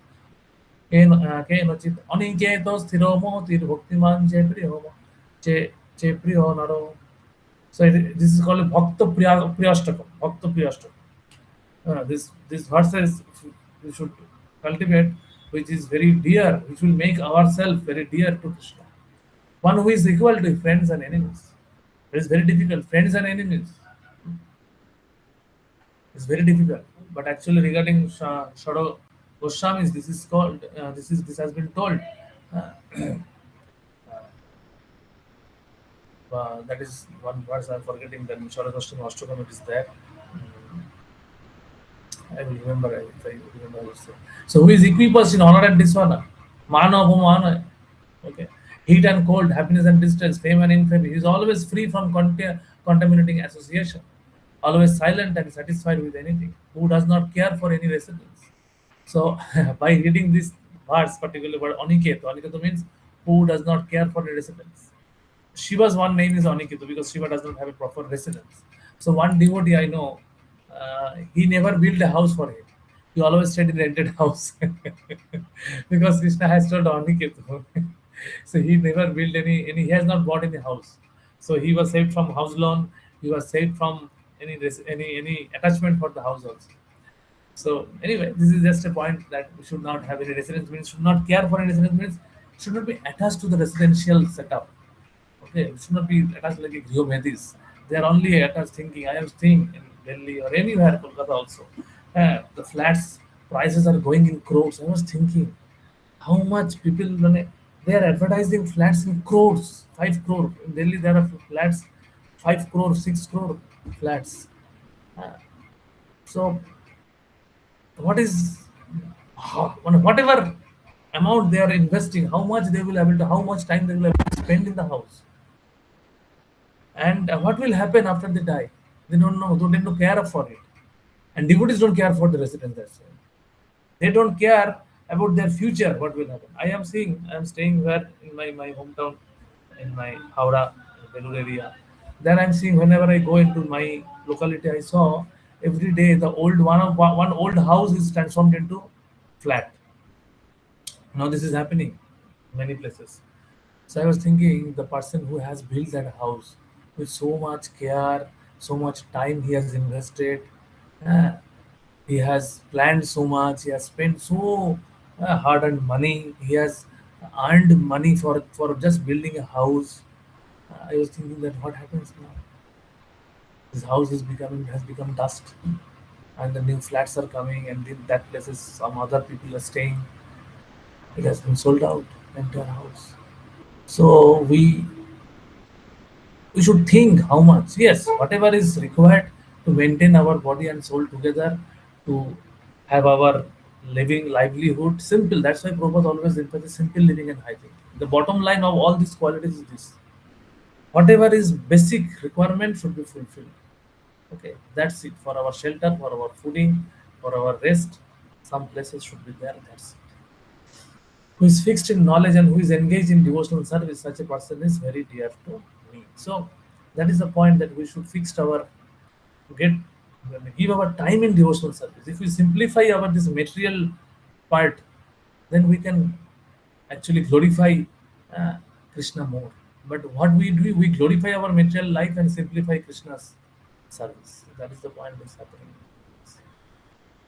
केनचित् अनिकेतो स्थिरो मोतिर्भक्तिमान् चे प्रियो नरो. So this is called Bhakta Priyashtakam. Bhakta Priyashtakam. This verses we should cultivate, which is very dear, which will make ourselves very dear to Krishna. One who is equal to friends and enemies. It is very difficult. Friends and enemies. It's very difficult. But actually, regarding Shado Goswamis, this is called. This has been told Uh, that is one verse I'm forgetting. That Sharadashtam Ashtakam it is there. Mm, I will remember if I remember. I will say. So who is equiposed in honor and dishonor? Mana Bhumana. Okay. Heat and cold, happiness and distress, fame and infamy. He is always free from contaminating association. Always silent and satisfied with anything. Who does not care for any residence. So by reading this verse, particularly about Aniketu, Aniketu means who does not care for the residence. Shiva's one name is Aniketu because Shiva does not have a proper residence. So one devotee I know, he never built a house for him. He always stayed in rented house because Krishna has told Aniketu. So he never built any. He has not bought any house. So he was saved from house loan. He was saved from any attachment for the house also. So anyway, this is just a point that we should not have any residence means should not care for any residence means should not be attached to the residential setup. Okay, it should not be attached like a Gryomedis. They are only attached thinking. I am staying in Delhi or anywhere, Kolkata also. The flats prices are going in crores. I was thinking how much people when they are advertising flats in crores, 5 crore. In Delhi there are flats, 5 crore, 6 crore flats. Uh, so what is whatever amount they are investing, how much they will able to, how much time they will able to spend in the house, and what will happen after they die? They don't know. They don't care for it, and devotees don't care for the residents. That's why they don't care about their future. What will happen? I am seeing. I am staying where in my hometown, in my Howrah, Belur area. Then I'm seeing whenever I go into my locality, I saw every day the old one old house is transformed into flat. Now this is happening in many places. So I was thinking the person who has built that house with so much care, so much time he has invested, uh, he has planned so much, he has spent so hard-earned money, he has earned money for just building a house. I was thinking that what happens now? This house is becoming has become dust, and the new flats are coming, and in that places some other people are staying. It has been sold out, entire house. So we should think how much. Yes, whatever is required to maintain our body and soul together, to have our living livelihood simple. That's why Prabhupada always emphasizes simple living and hygiene. The bottom line of all these qualities is this: whatever is basic requirement should be fulfilled. Okay, that's it for our shelter, for our fooding, for our rest. Some places should be there. That's it. Who is fixed in knowledge and who is engaged in devotional service, such a person is very dear to me. So that is the point that we should fix our get give our time in devotional service. If we simplify our this material part, then we can actually glorify uh, Krishna more. But what we do, we glorify our material life and simplify Krishna's service. That is the point that's happening.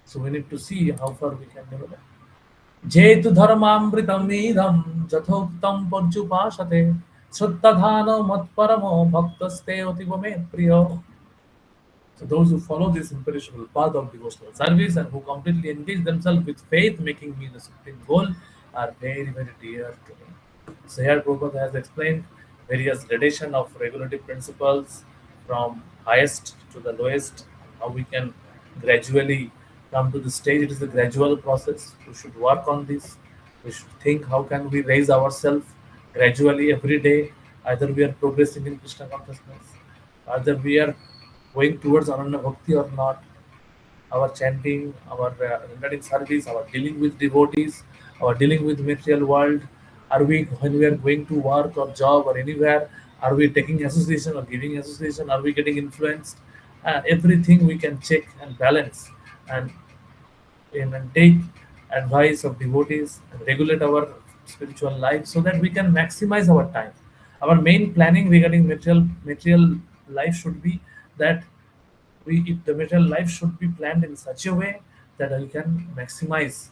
So we need to see how far we can develop. जेतु धर्मामृतमीदं यथोक्तं पर्युपासते श्रद्धानो मत्परमो भक्तस्ते अतीव मे प्रियो. So those who follow this imperishable path of devotional service and who completely engage themselves with faith, making me the supreme goal, are very, very dear to me. So here Prabhupada has explained various gradation of regulative principles from highest to the lowest, how we can gradually come to the stage. It is a gradual process. We should work on this. We should think how can we raise ourselves gradually every day. Either we are progressing in Krishna consciousness, either we are going towards Ananda Bhakti or not. Our chanting, our rendering service, our dealing with devotees, our dealing with material world. Are we, when we are going to work or job or anywhere, are we taking association or giving association? Are we getting influenced? Everything we can check and balance and take advice of devotees and regulate our spiritual life so that we can maximize our time. Our main planning regarding material life should be that the material life should be planned in such a way that we can maximize,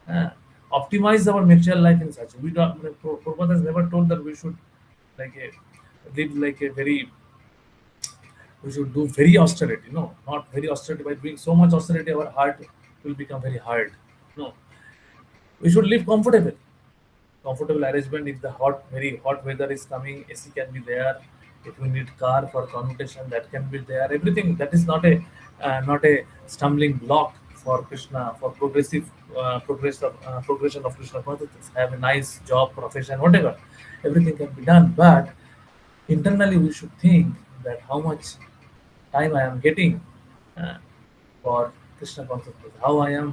uh, optimize our material life in such a we don't. Prabhupada has never told that we should like a live like a very we should do very austerity. No, not very austerity. By doing so much austerity, our heart will become very hard. No, we should live comfortable. comfortable arrangement. If the very hot weather is coming, AC can be there. If you need car for commutation, that can be there. Everything that is not a stumbling block for Krishna, for progression of Krishna consciousness. Have a nice job, profession, whatever. Everything can be done, but internally we should think that how much time I am getting uh, for Krishna consciousness, how I am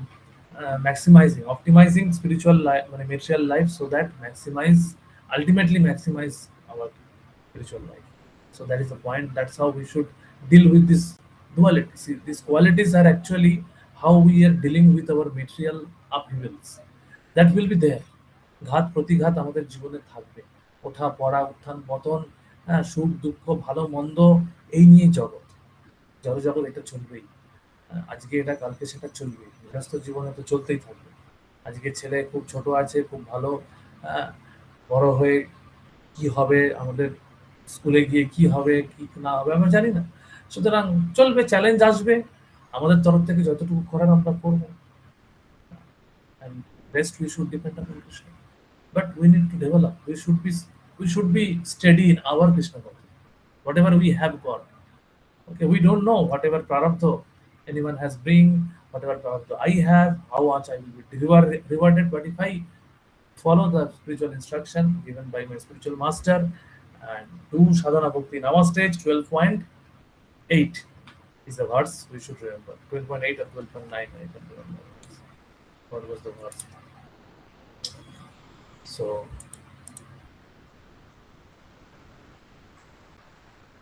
optimizing spiritual life, material life, so that ultimately maximize our spiritual life. So that is the point. That's how we should deal with this duality. See, these qualities are actually how we are dealing with our material upheavals. That will be there. ঘাত প্রতিঘাত আমাদের জীবনে থাকবে, ওঠা পড়া উত্থান পতন, হ্যাঁ, সুখ দুঃখ ভালো মন্দ, এই নিয়ে জগৎ, জড়জগৎ, এটা চলবেই। আজকে এটা কালকে সেটা চলবে, গৃহস্থ জীবনে তো চলতেই থাকবে। আজকে ছেলে খুব ছোট আছে, খুব ভালো, বড় হয়ে কি হবে, আমাদের স্কুলে গিয়ে কি হবে কি না হবে আমরা জানি না। সুতরাং চলবে, চ্যালেঞ্জ আসবে, আমাদের তরফ থেকে যতটুকু করার আমরা করবো, and rest we should depend upon Krishna. But we need to develop. We should be steady in our Krishna bhakti. Whatever we have got. Okay, we don't know whatever prarabdha anyone has bring, whatever prarabdha I have, how much I will be rewarded. But if I follow the spiritual instruction given by my spiritual master and do sadhana bhakti in our stage, 12.8 is the verse we should remember. 12.8 or 12.9, I can remember. What was the verse?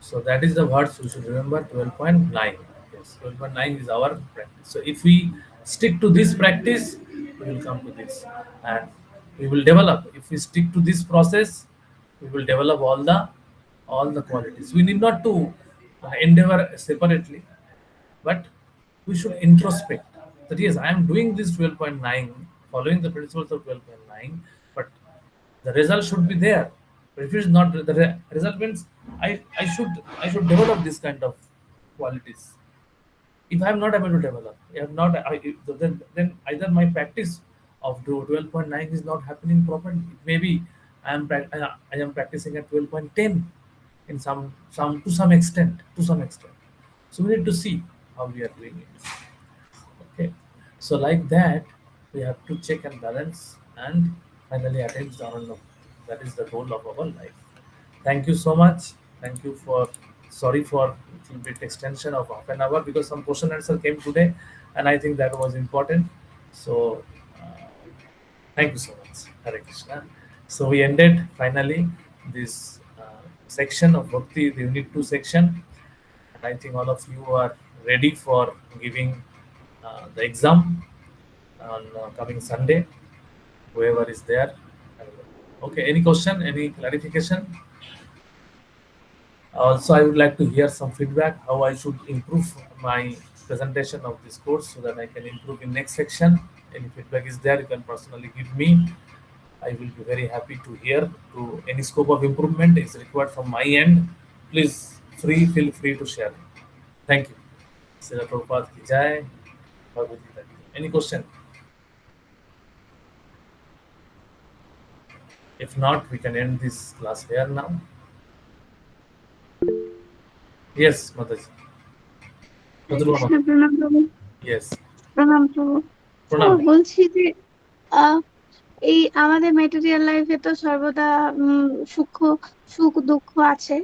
So that is the verse we should remember, 12.9. Yes, 12.9 is our practice. So if we stick to this practice, we will come to this, and we will develop. If we stick to this process, we will develop all the qualities. We need not to endeavor separately, but we should introspect that yes, I am doing this 12.9, following the principles of 12.9, but the result should be there. But if it is not, the result means I should develop this kind of qualities. If I am not able to develop, then either my practice of 12.9 is not happening properly. Maybe I am practicing at 12.10 in some to some extent. So we need to see how we are doing it. Okay, so like that we have to check and balance and finally attain Dharana. That is the goal of our life. Thank you so much. Thank you for, sorry for a little bit extension of half an hour because some question answer came today and I think that was important. So thank you so much. Hare Krishna. So we ended finally this section of Bhakti, the Unit 2 section. And I think all of you are ready for giving the exam on coming Sunday, whoever is there. Okay, any question, any clarification? Also, I would like to hear some feedback how I should improve my presentation of this course so that I can improve in next section. Any feedback is there, you can personally give me. I will be very happy to hear. To any scope of improvement is required from my end, please feel free to share. Thank you. Srila Prabhupada ki jai. Bhagavad Gita ki jai. Any question? If not, we can end this class here now. Yes, Mataji. Krishna প্রণাম প্রভু। Yes. প্রণাম প্রভু। Pranam. বলছি যে এই আমাদের material লাইফে তো সর্বদা সুখ দুঃখ আছে,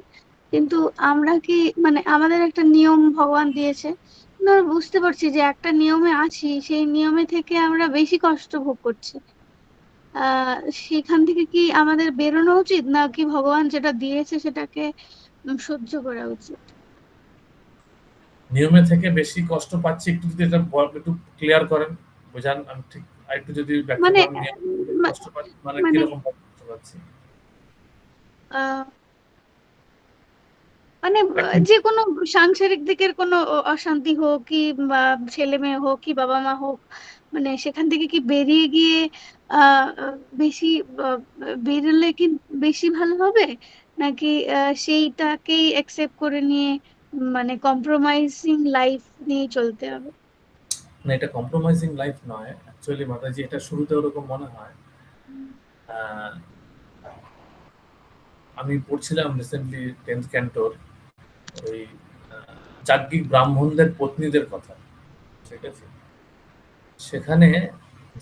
কিন্তু আমরা কি মানে আমাদের একটা নিয়ম ভগবান দিয়েছে, আমরা বুঝতে পারছি যে একটা নিয়মে আছি, সেই নিয়মে থেকে আমরা বেশি কষ্ট ভোগ করছি। সেখান থেকে কি আমাদের বেরোনো উচিত, নাকি ভগবান যেটা দিয়েছে সেটাকে সহ্য করা উচিত? নিয়মে থেকে বেশি কষ্ট পাচ্ছি, একটু যদি এটা একটু ক্লিয়ার করেন, বোঝান, আমি ঠিক একটু যদি ব্যাখ্যা মানে করেন, কষ্ট পাচ্ছি মানে কি রকম কষ্ট পাচ্ছি? মানে যে কোনো সাংসারিক দিকের কোনো অশান্তি হোক, কি বা ছেলে মেয়ে হোক, কি বাবা মা হোক, মানে সেখান থেকে কি বেরিয়ে গিয়ে বেশি বেরোলে কি বেশি ভালো হবে, নাকি সেইটাকেই অ্যাকসেপ্ট করে নিয়ে মানে কম্প্রোমাইজিং লাইফ নিয়ে চলতে হবে? না, এটা কম্প্রোমাইজিং লাইফ নয় অ্যাকচুয়ালি মাতাজি, এটা শুরুতে ওরকম মনে হয়, আহ, আমি পড়ছিলাম রিসেন্টলি 10th ক্যান্টোর ওই যাজ্ঞিক ব্রাহ্মণদের পত্নীদের কথা, ঠিক আছে? সেখানে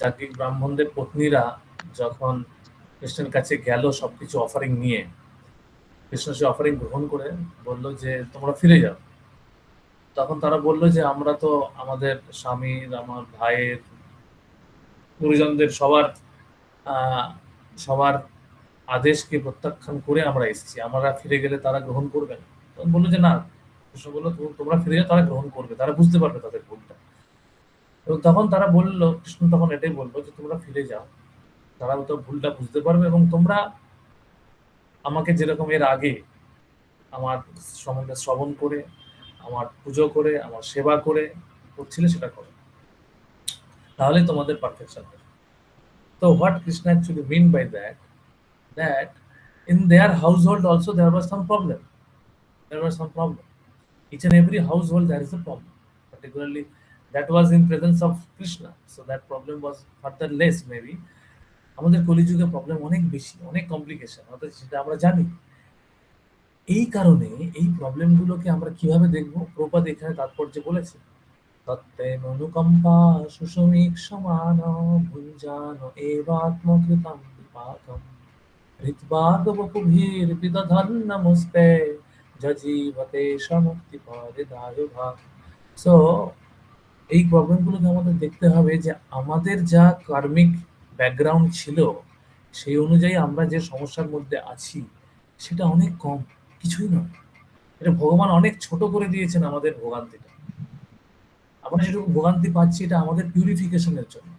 যাজ্ঞিক ব্রাহ্মণদের পত্নীরা যখন কৃষ্ণের কাছে গেল সবকিছু অফারিং নিয়ে, কৃষ্ণ সে অফারিং গ্রহণ করে বলল যে তোমরা ফিরে যাও। তখন তারা বললো যে আমরা তো আমাদের স্বামীর, আমার ভাইয়ের, গুরুজনদের সবার আহ, সবার আদেশকে প্রত্যাখ্যান করে আমরা এসেছি, আমরা ফিরে গেলে তারা গ্রহণ করবে না। তখন বললো যে না, কৃষ্ণ বললো তোমরা ফিরে যাও, তারা গ্রহণ করবে, তারা বুঝতে পারবে তাদের ভুলটা। এবং তখন তারা বললো, কৃষ্ণ তখন এটাই বললো যে তোমরা ফিরে যাও, তারা তো ভুলটা বুঝতে পারবে, এবং তোমরা আমাকে যেরকম এর আগে আমার সম্বন্ধে শ্রবণ করে, আমার পুজো করে, আমার সেবা করে করছিলে সেটা করো, তাহলে তোমাদের পারফেকশন হবে। তো what Krishna actually mean by that, that in their household also there was some problem. There was some problem. Each and every household there is a problem. Particularly that was in presence of Krishna. So that problem was further less maybe. আমাদের কলিযুগে problem অনেক বেশি, অনেক complication, অর্থাৎ সেটা আমরা জানি। এই কারণে এই প্রবলেমগুলোকে আমরা কিভাবে দেখবো, প্রপাত এখানে তাৎপর্য বলেছে, তত্ত্বেন অনুকম্পা সুষমিক সমান ভুঞ্জান এবাত্মকৃতম বিপাকম হৃৎবাগবপুভীর পিদধন নমস্তে জীবতে সমুক্তি পদে দায়ভাগ। সো এই প্রবলেমগুলোকে আমাদের দেখতে হবে যে আমাদের যা কার্মিক ব্যাকগ্রাউন্ড ছিল সেই অনুযায়ী আমরা যে সমস্যার মধ্যে আছি সেটা অনেক কম, কিছুই নয়। এটা ভগবান অনেক ছোট করে দিয়েছেন আমাদের ভোগান্তিটা। আমরা যেটুকু ভোগান্তি পাচ্ছি এটা আমাদের পিউরিফিকেশনের জন্য।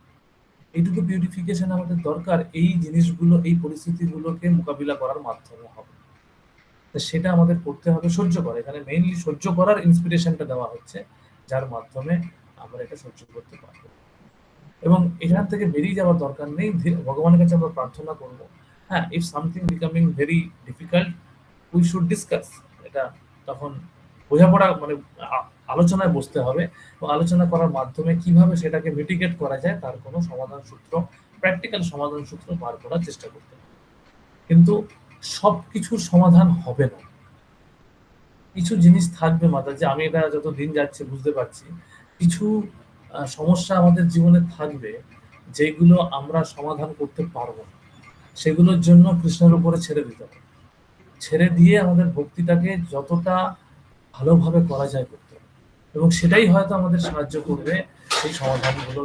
এইটুকু পিউরিফিকেশন আমাদের দরকার এই জিনিসগুলো, এই পরিস্থিতিগুলোকে মোকাবিলা করার মাধ্যমে হবে। তো সেটা আমাদের করতে হবে, সহ্য করা। এখানে মেইনলি সহ্য করার ইন্সপিরেশনটা দেওয়া হচ্ছে, যার মাধ্যমে আমরা এটা সহ্য করতে পারবো। এবং এখান থেকে বেরিয়ে যাওয়ার দরকার নেই, ভগবানের কাছে আমরা প্রার্থনা করবো। হ্যাঁ, if something becoming very difficult we should discuss, এটা তখন বোঝাপড়া মানে আলোচনায় বসতে হবে, এবং আলোচনা করার মাধ্যমে কিভাবে সেটাকে মিটিগেট করা যায় তার কোনো সমাধান সূত্র, প্র্যাকটিক্যাল সমাধান সূত্র বার করার চেষ্টা করতে হবে। কিন্তু সবকিছুর সমাধান হবে না, কিছু জিনিস থাকবে মাথায়, যে আমি এটা যত দিন যাচ্ছে বুঝতে পারছি কিছু সমস্যা আমাদের জীবনে থাকবে যেগুলো আমরা সমাধান করতে পারবো না, সেগুলোর জন্য কৃষ্ণের উপরে ছেড়ে দিতে হবে। ছেড়ে দিয়ে আমাদের ভক্তিটাকে যতটা ভালোভাবে করা যায় করতে হবে, এবং সেটাই হয়তো আমাদের সাহায্য করবে সেই সমাধানগুলো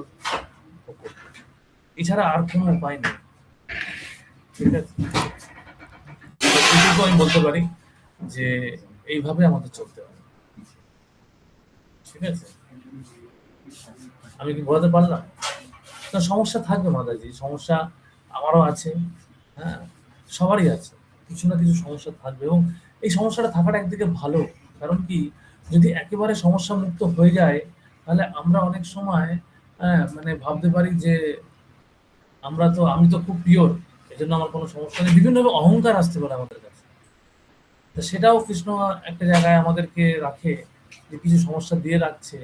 করতে। এছাড়া আর কোনো উপায় নেই, ঠিক আছে? এটুকু আমি বলতে পারি যে এইভাবে আমাদের চলতে হবে, ঠিক আছে? আমি কি বোঝাতে পারলাম? তো সমস্যা থাকবে মাদাজি, সমস্যা আমারও আছে, হ্যাঁ, সবারই আছে, কিছু না কিছু সমস্যা থাকবে। এবং এই সমস্যাটা থাকাটা একদিকে ভালো, কারণ কি, যদি একেবারে সমস্যা মুক্ত হয়ে যায় তাহলে আমরা অনেক সময় মানে ভাবতে পারি যে আমি তো খুব পিওর, এই জন্য আমার কোনো সমস্যা নেই, বিভিন্নভাবে অহংকার আসতে পারে আমাদের কাছে। তো সেটাও কৃষ্ণ একটা জায়গায় আমাদেরকে রাখে, যে কিছু সমস্যা দিয়ে রাখছে,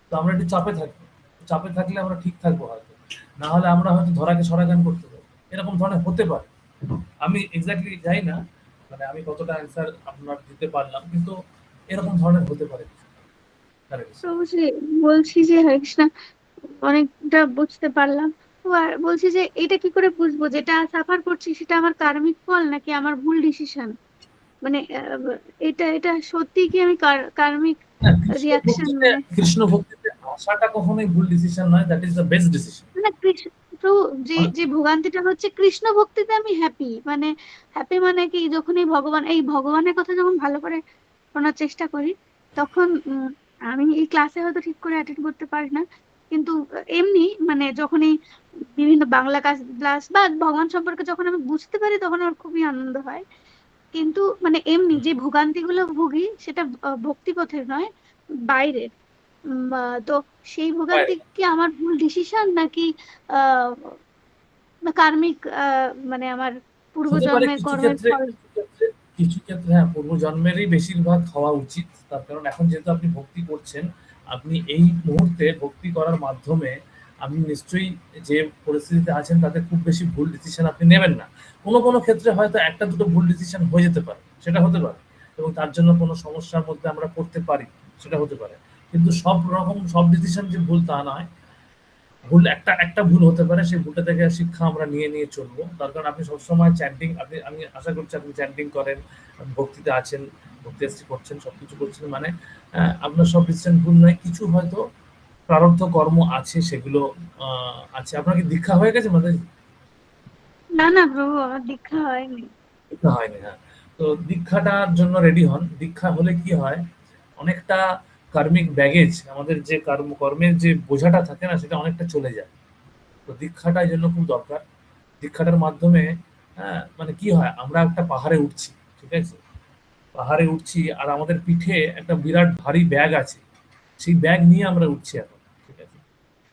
তো আমরা একটু চাপে থাকবো। চাপে থাকলে আমরা ঠিক থাকবো হয়তো, না হলে আমরা হয়তো ধরাকে সরাগান করতে পারবো, এরকম ধরনের হতে পারে। আমি এক্স্যাক্টলি জানি না মানে আমি কতটা অ্যান্সার আপনার দিতে পারলাম, কিন্তু এরকম ধরনের হতে পারে। প্রভুজি, বলছি যে হরে কৃষ্ণ, অনেকটা বুঝতে পারলাম। তো আর বলছি যে এটা কি করে বুঝবো যেটা সাফার করছি সেটা আমার কার্মিক ফল নাকি আমার ভুল ডিসিশন? মানে এটা এটা সত্যি কি আমি কার্মিক হ্যাঁ, রিয়াকশন? মানে কৃষ্ণ ভক্তিতে আসাটা কখনোই ভুল ডিসিশন নয়, that is the best decision. না কৃষ্ণ, তো যে যে ভোগান্তিটা হচ্ছে কৃষ্ণ ভক্তিতে আমি হ্যাপি, মানে হ্যাপি মানে কি, যখন এই ভগবানের কথা যখন ভালো করে শোনার চেষ্টা করি তখন আমি এই ক্লাসে হয়তো ঠিক করে অ্যাটেন্ড করতে পারি না, কিন্তু এমনি মানে যখন এই বিভিন্ন বাংলা ক্লাস বা ভগবান সম্পর্কে যখন আমি বুঝতে পারি তখন আমার খুবই আনন্দ হয়। কিন্তু মানে এমনি যে ভোগান্তিগুলো ভুগি সেটা ভক্তি পথের নয়, বাইরের। তো সেই ভোগান্তি কি আমার ভুল ডিসিশন নাকি আহ কার্মিক, মানে আমার হতে পারে পূর্বজন্মের কিছু কর্মের ক্ষেত্রে, ফল? কিছু ক্ষেত্রে হ্যাঁ, পূর্বজন্মেরই বেশিরভাগ হওয়া উচিত। তার কারণ এখন যেহেতু আপনি ভক্তি করছেন, আপনি এই মুহূর্তে ভক্তি করার মাধ্যমে আপনি নিশ্চয়ই যে পরিস্থিতিতে আছেন তাতে খুব বেশি ভুল ডিসিশন আপনি নেবেন না। কোনো কোনো ক্ষেত্রে হয়তো একটা দুটো ভুল ডিসিশন হয়ে যেতে পারে, সেটা হতে পারে, এবং তার জন্য কোনো সমস্যার মধ্যে আমরা পড়তে পারি, সেটা হতে পারে। কিন্তু সব রকম সব ডিসিশন যে ভুল তা নয়। ভুল একটা একটা ভুল হতে পারে, সেই ভুলটা থেকে শিক্ষা আমরা নিয়ে নিয়ে চলবো। তার কারণ আপনি সবসময় চ্যান্টিং, আমি আশা করছি আপনি চ্যান্টিং করেন, ভক্তিতে আছেন, ভক্তি আশ্রী করছেন, সবকিছু করছেন, মানে আপনার সব ডিসিশন ভুল নয়। কিছু হয়তো প্রারব্ধ কর্ম আছে, সেগুলো আছে। আপনার কি দীক্ষা হয়ে গেছে মাতাজি? না না প্রভু, আমার দীক্ষা হয়নি। দীক্ষা হয়নি, হ্যাঁ। তো দীক্ষাটার জন্য রেডি হন। দীক্ষা হলে কি হয়, অনেকটা কার্মিক ব্যাগেজ, আমাদের যে কর্মের যে বোঝাটা থাকে না, সেটা অনেকটা চলে যায়। তো দীক্ষাটা এই জন্য খুব দরকার। দীক্ষাটার মাধ্যমে মানে কি হয়, আমরা একটা পাহাড়ে উঠছি, ঠিক আছে, পাহাড়ে উঠছি আর আমাদের পিঠে একটা বিরাট ভারী ব্যাগ আছে, সেই ব্যাগ নিয়ে আমরা উঠছি এখন, ঠিক আছে।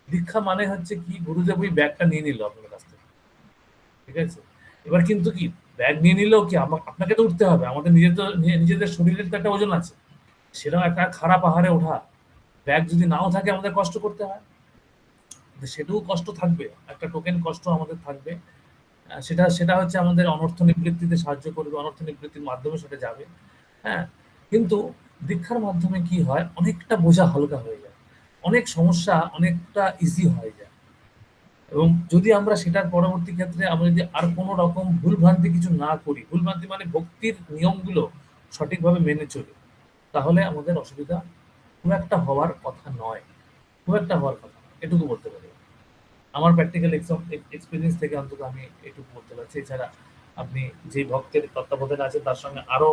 দীক্ষা মানে হচ্ছে কি, গুরুদেব ওই ব্যাগটা নিয়ে নিল আপনার কাছ থেকে, ঠিক আছে। এবার কিন্তু কি, ব্যাগ নিয়ে নিলেও কি আপনাকে তো উঠতে হবে, আমাদের নিজেদের শরীরের তো একটা ওজন আছে। সেটাও একটা খারাপ পাহাড়ে ওঠা, ব্যাগ যদি নাও থাকে আমাদের কষ্ট করতে হয়, সেটাও কষ্ট থাকবে, একটা টোকেন কষ্ট আমাদের থাকবে। সেটা সেটা হচ্ছে আমাদের অনর্থ নিবৃত্তিতে সাহায্য করবে, অনর্থ নিবৃত্তির মাধ্যমে সেটা যাবে। হ্যাঁ, কিন্তু দীক্ষার মাধ্যমে কি হয়, অনেকটা বোঝা হালকা হয়ে যায়, অনেক সমস্যা অনেকটা ইজি হয়ে যায়। এবং যদি আমরা সেটার পরবর্তী ক্ষেত্রে আমরা যদি আর কোনো রকম ভুলভ্রান্তি কিছু না করি, ভুলভ্রান্তি মানে ভক্তির নিয়মগুলো সঠিকভাবে মেনে চলি, তাহলে আমাদের অসুবিধা খুব একটা হওয়ার কথা নয়, খুব একটা হওয়ার কথা নয়, এটুকু বলতে পারি। আমার প্র্যাকটিক্যাল এক্সপিরিয়েন্স থেকে অন্তত আমি এটুকু বলতে পারছি। এছাড়া আপনি যে ভক্তের তত্ত্বাবধানে আছেন তার সঙ্গে আরো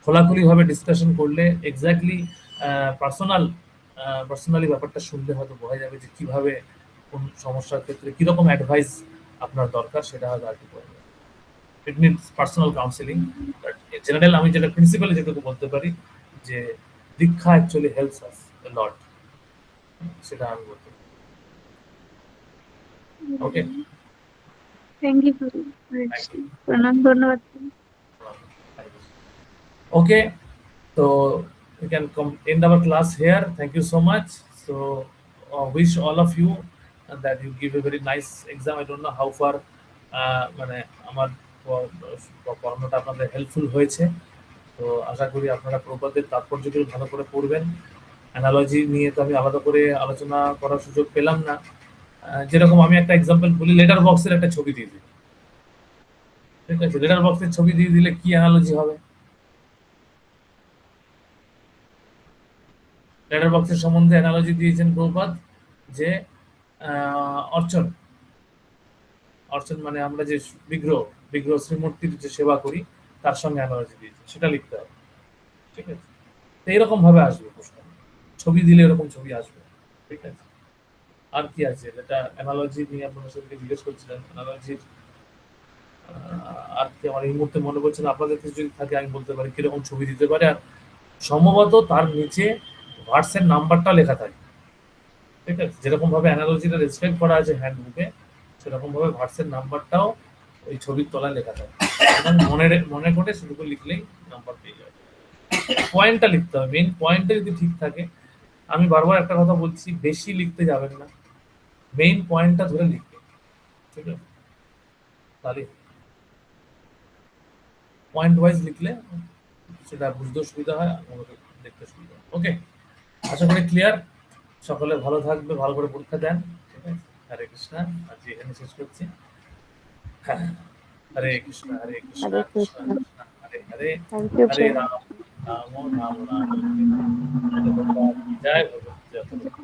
খোলাখুলিভাবে ডিসকাশন করলে, এক্স্যাক্টলি পার্সোনালি ব্যাপারটা শুনলে হয়তো বোঝা যাবে যে কিভাবে কোন সমস্যার ক্ষেত্রে কিরকম অ্যাডভাইস আপনার দরকার, সেটা হয়তো আর কি বলবে। It means personal counselling. But general আমি যেটা প্রিন্সিপালি যেটুকু বলতে পারি, যে দীক্ষা অ্যাকচুয়ালি হেল্পস আস এ লট, সেটা আমি বলতে পারি। ওকে, থ্যাংক ইউ প্রভু। হরে কৃষ্ণ। প্রণাম, ধন্যবাদ প্রভু। okay, so we can end our class here. Thank you so much. So wish all of you that you give a very nice exam. I don't know how far মানে আমার পড়ানোটা আপনাদের helpful হয়েছে। তো আশা করি আপনারা প্রবাদের তাৎপর্যগুলো ভালো করে পড়বেন। অ্যানালজি নিয়ে তো আমি আলাদা করে আলোচনা করার সুযোগ পেলাম না। যেরকম আমি একটা এক্সাম্পল বলি, লেটার বক্সের একটা ছবি দিয়ে দিই, ঠিক আছে। লেটার বক্সের ছবি দিয়ে দিলে কি অ্যানালজি হবে? লেটার বক্সের সম্বন্ধে অ্যানালজি দিয়েছেন প্রভুপাদ, যে অর্চন, অর্চন মানে আমরা যে বিগ্রহ বিগ্রহ শ্রীমূর্তির যে সেবা করি, তার সঙ্গে অ্যানালজি দিয়েছে, সেটা লিখতে হবে, ঠিক আছে। তো এরকম ভাবে আসবে প্রশ্ন, ছবি দিলে এরকম ছবি আসবে, ঠিক আছে। আর কি আছে, যেটা অ্যানালজি নিয়ে আপনার সাথে জিজ্ঞেস করছিলেন, অ্যানালজির আর কি আমার এই মুহূর্তে মনে পড়ছে না। আপনাদের কিছু যদি থাকে আমি বলতে পারি কিরকম ছবি দিতে পারে। আর সম্ভবত তার নিচে ভার্সের নাম্বারটা লেখা থাকে, ঠিক আছে। যেরকম ভাবে অ্যানালজিটা ডেসক্রাইব করা আছে হ্যান্ডবুকে, সেরকম ভাবে ভার্সের নাম্বারটাও ওই ছবির তলায় লেখা থাকে। এবং মনে করে সেটুকু লিখলেই নাম্বার পেয়ে যাবে। পয়েন্টটা লিখতে হবে, মেইন পয়েন্টটা যদি ঠিক থাকে। আমি বারবার একটা কথা বলছি, বেশি লিখতে যাবেন না, মেইন পয়েন্টটা ধরে লিখবে, ঠিক আছে। তাহলে পয়েন্ট ওয়াইজ লিখলে সেটা বুঝতে সুবিধা হয়, আমাকে দেখতে সুবিধা হয়। ওকে, আশা করি ক্লিয়ার। সকলে ভালো থাকবে, ভালো করে পরীক্ষা দেন, ঠিক আছে। হরে কৃষ্ণ, আজ এখানে শেষ করছি। হ্যাঁ, হরে কৃষ্ণ হরে Krishna Hare Krishna Krishna. Krishna Hare Hare, Thank you, Hare Prabhu. Ram Ram Ram Hare Hare. জয় ভগবান, জয় ভগবান।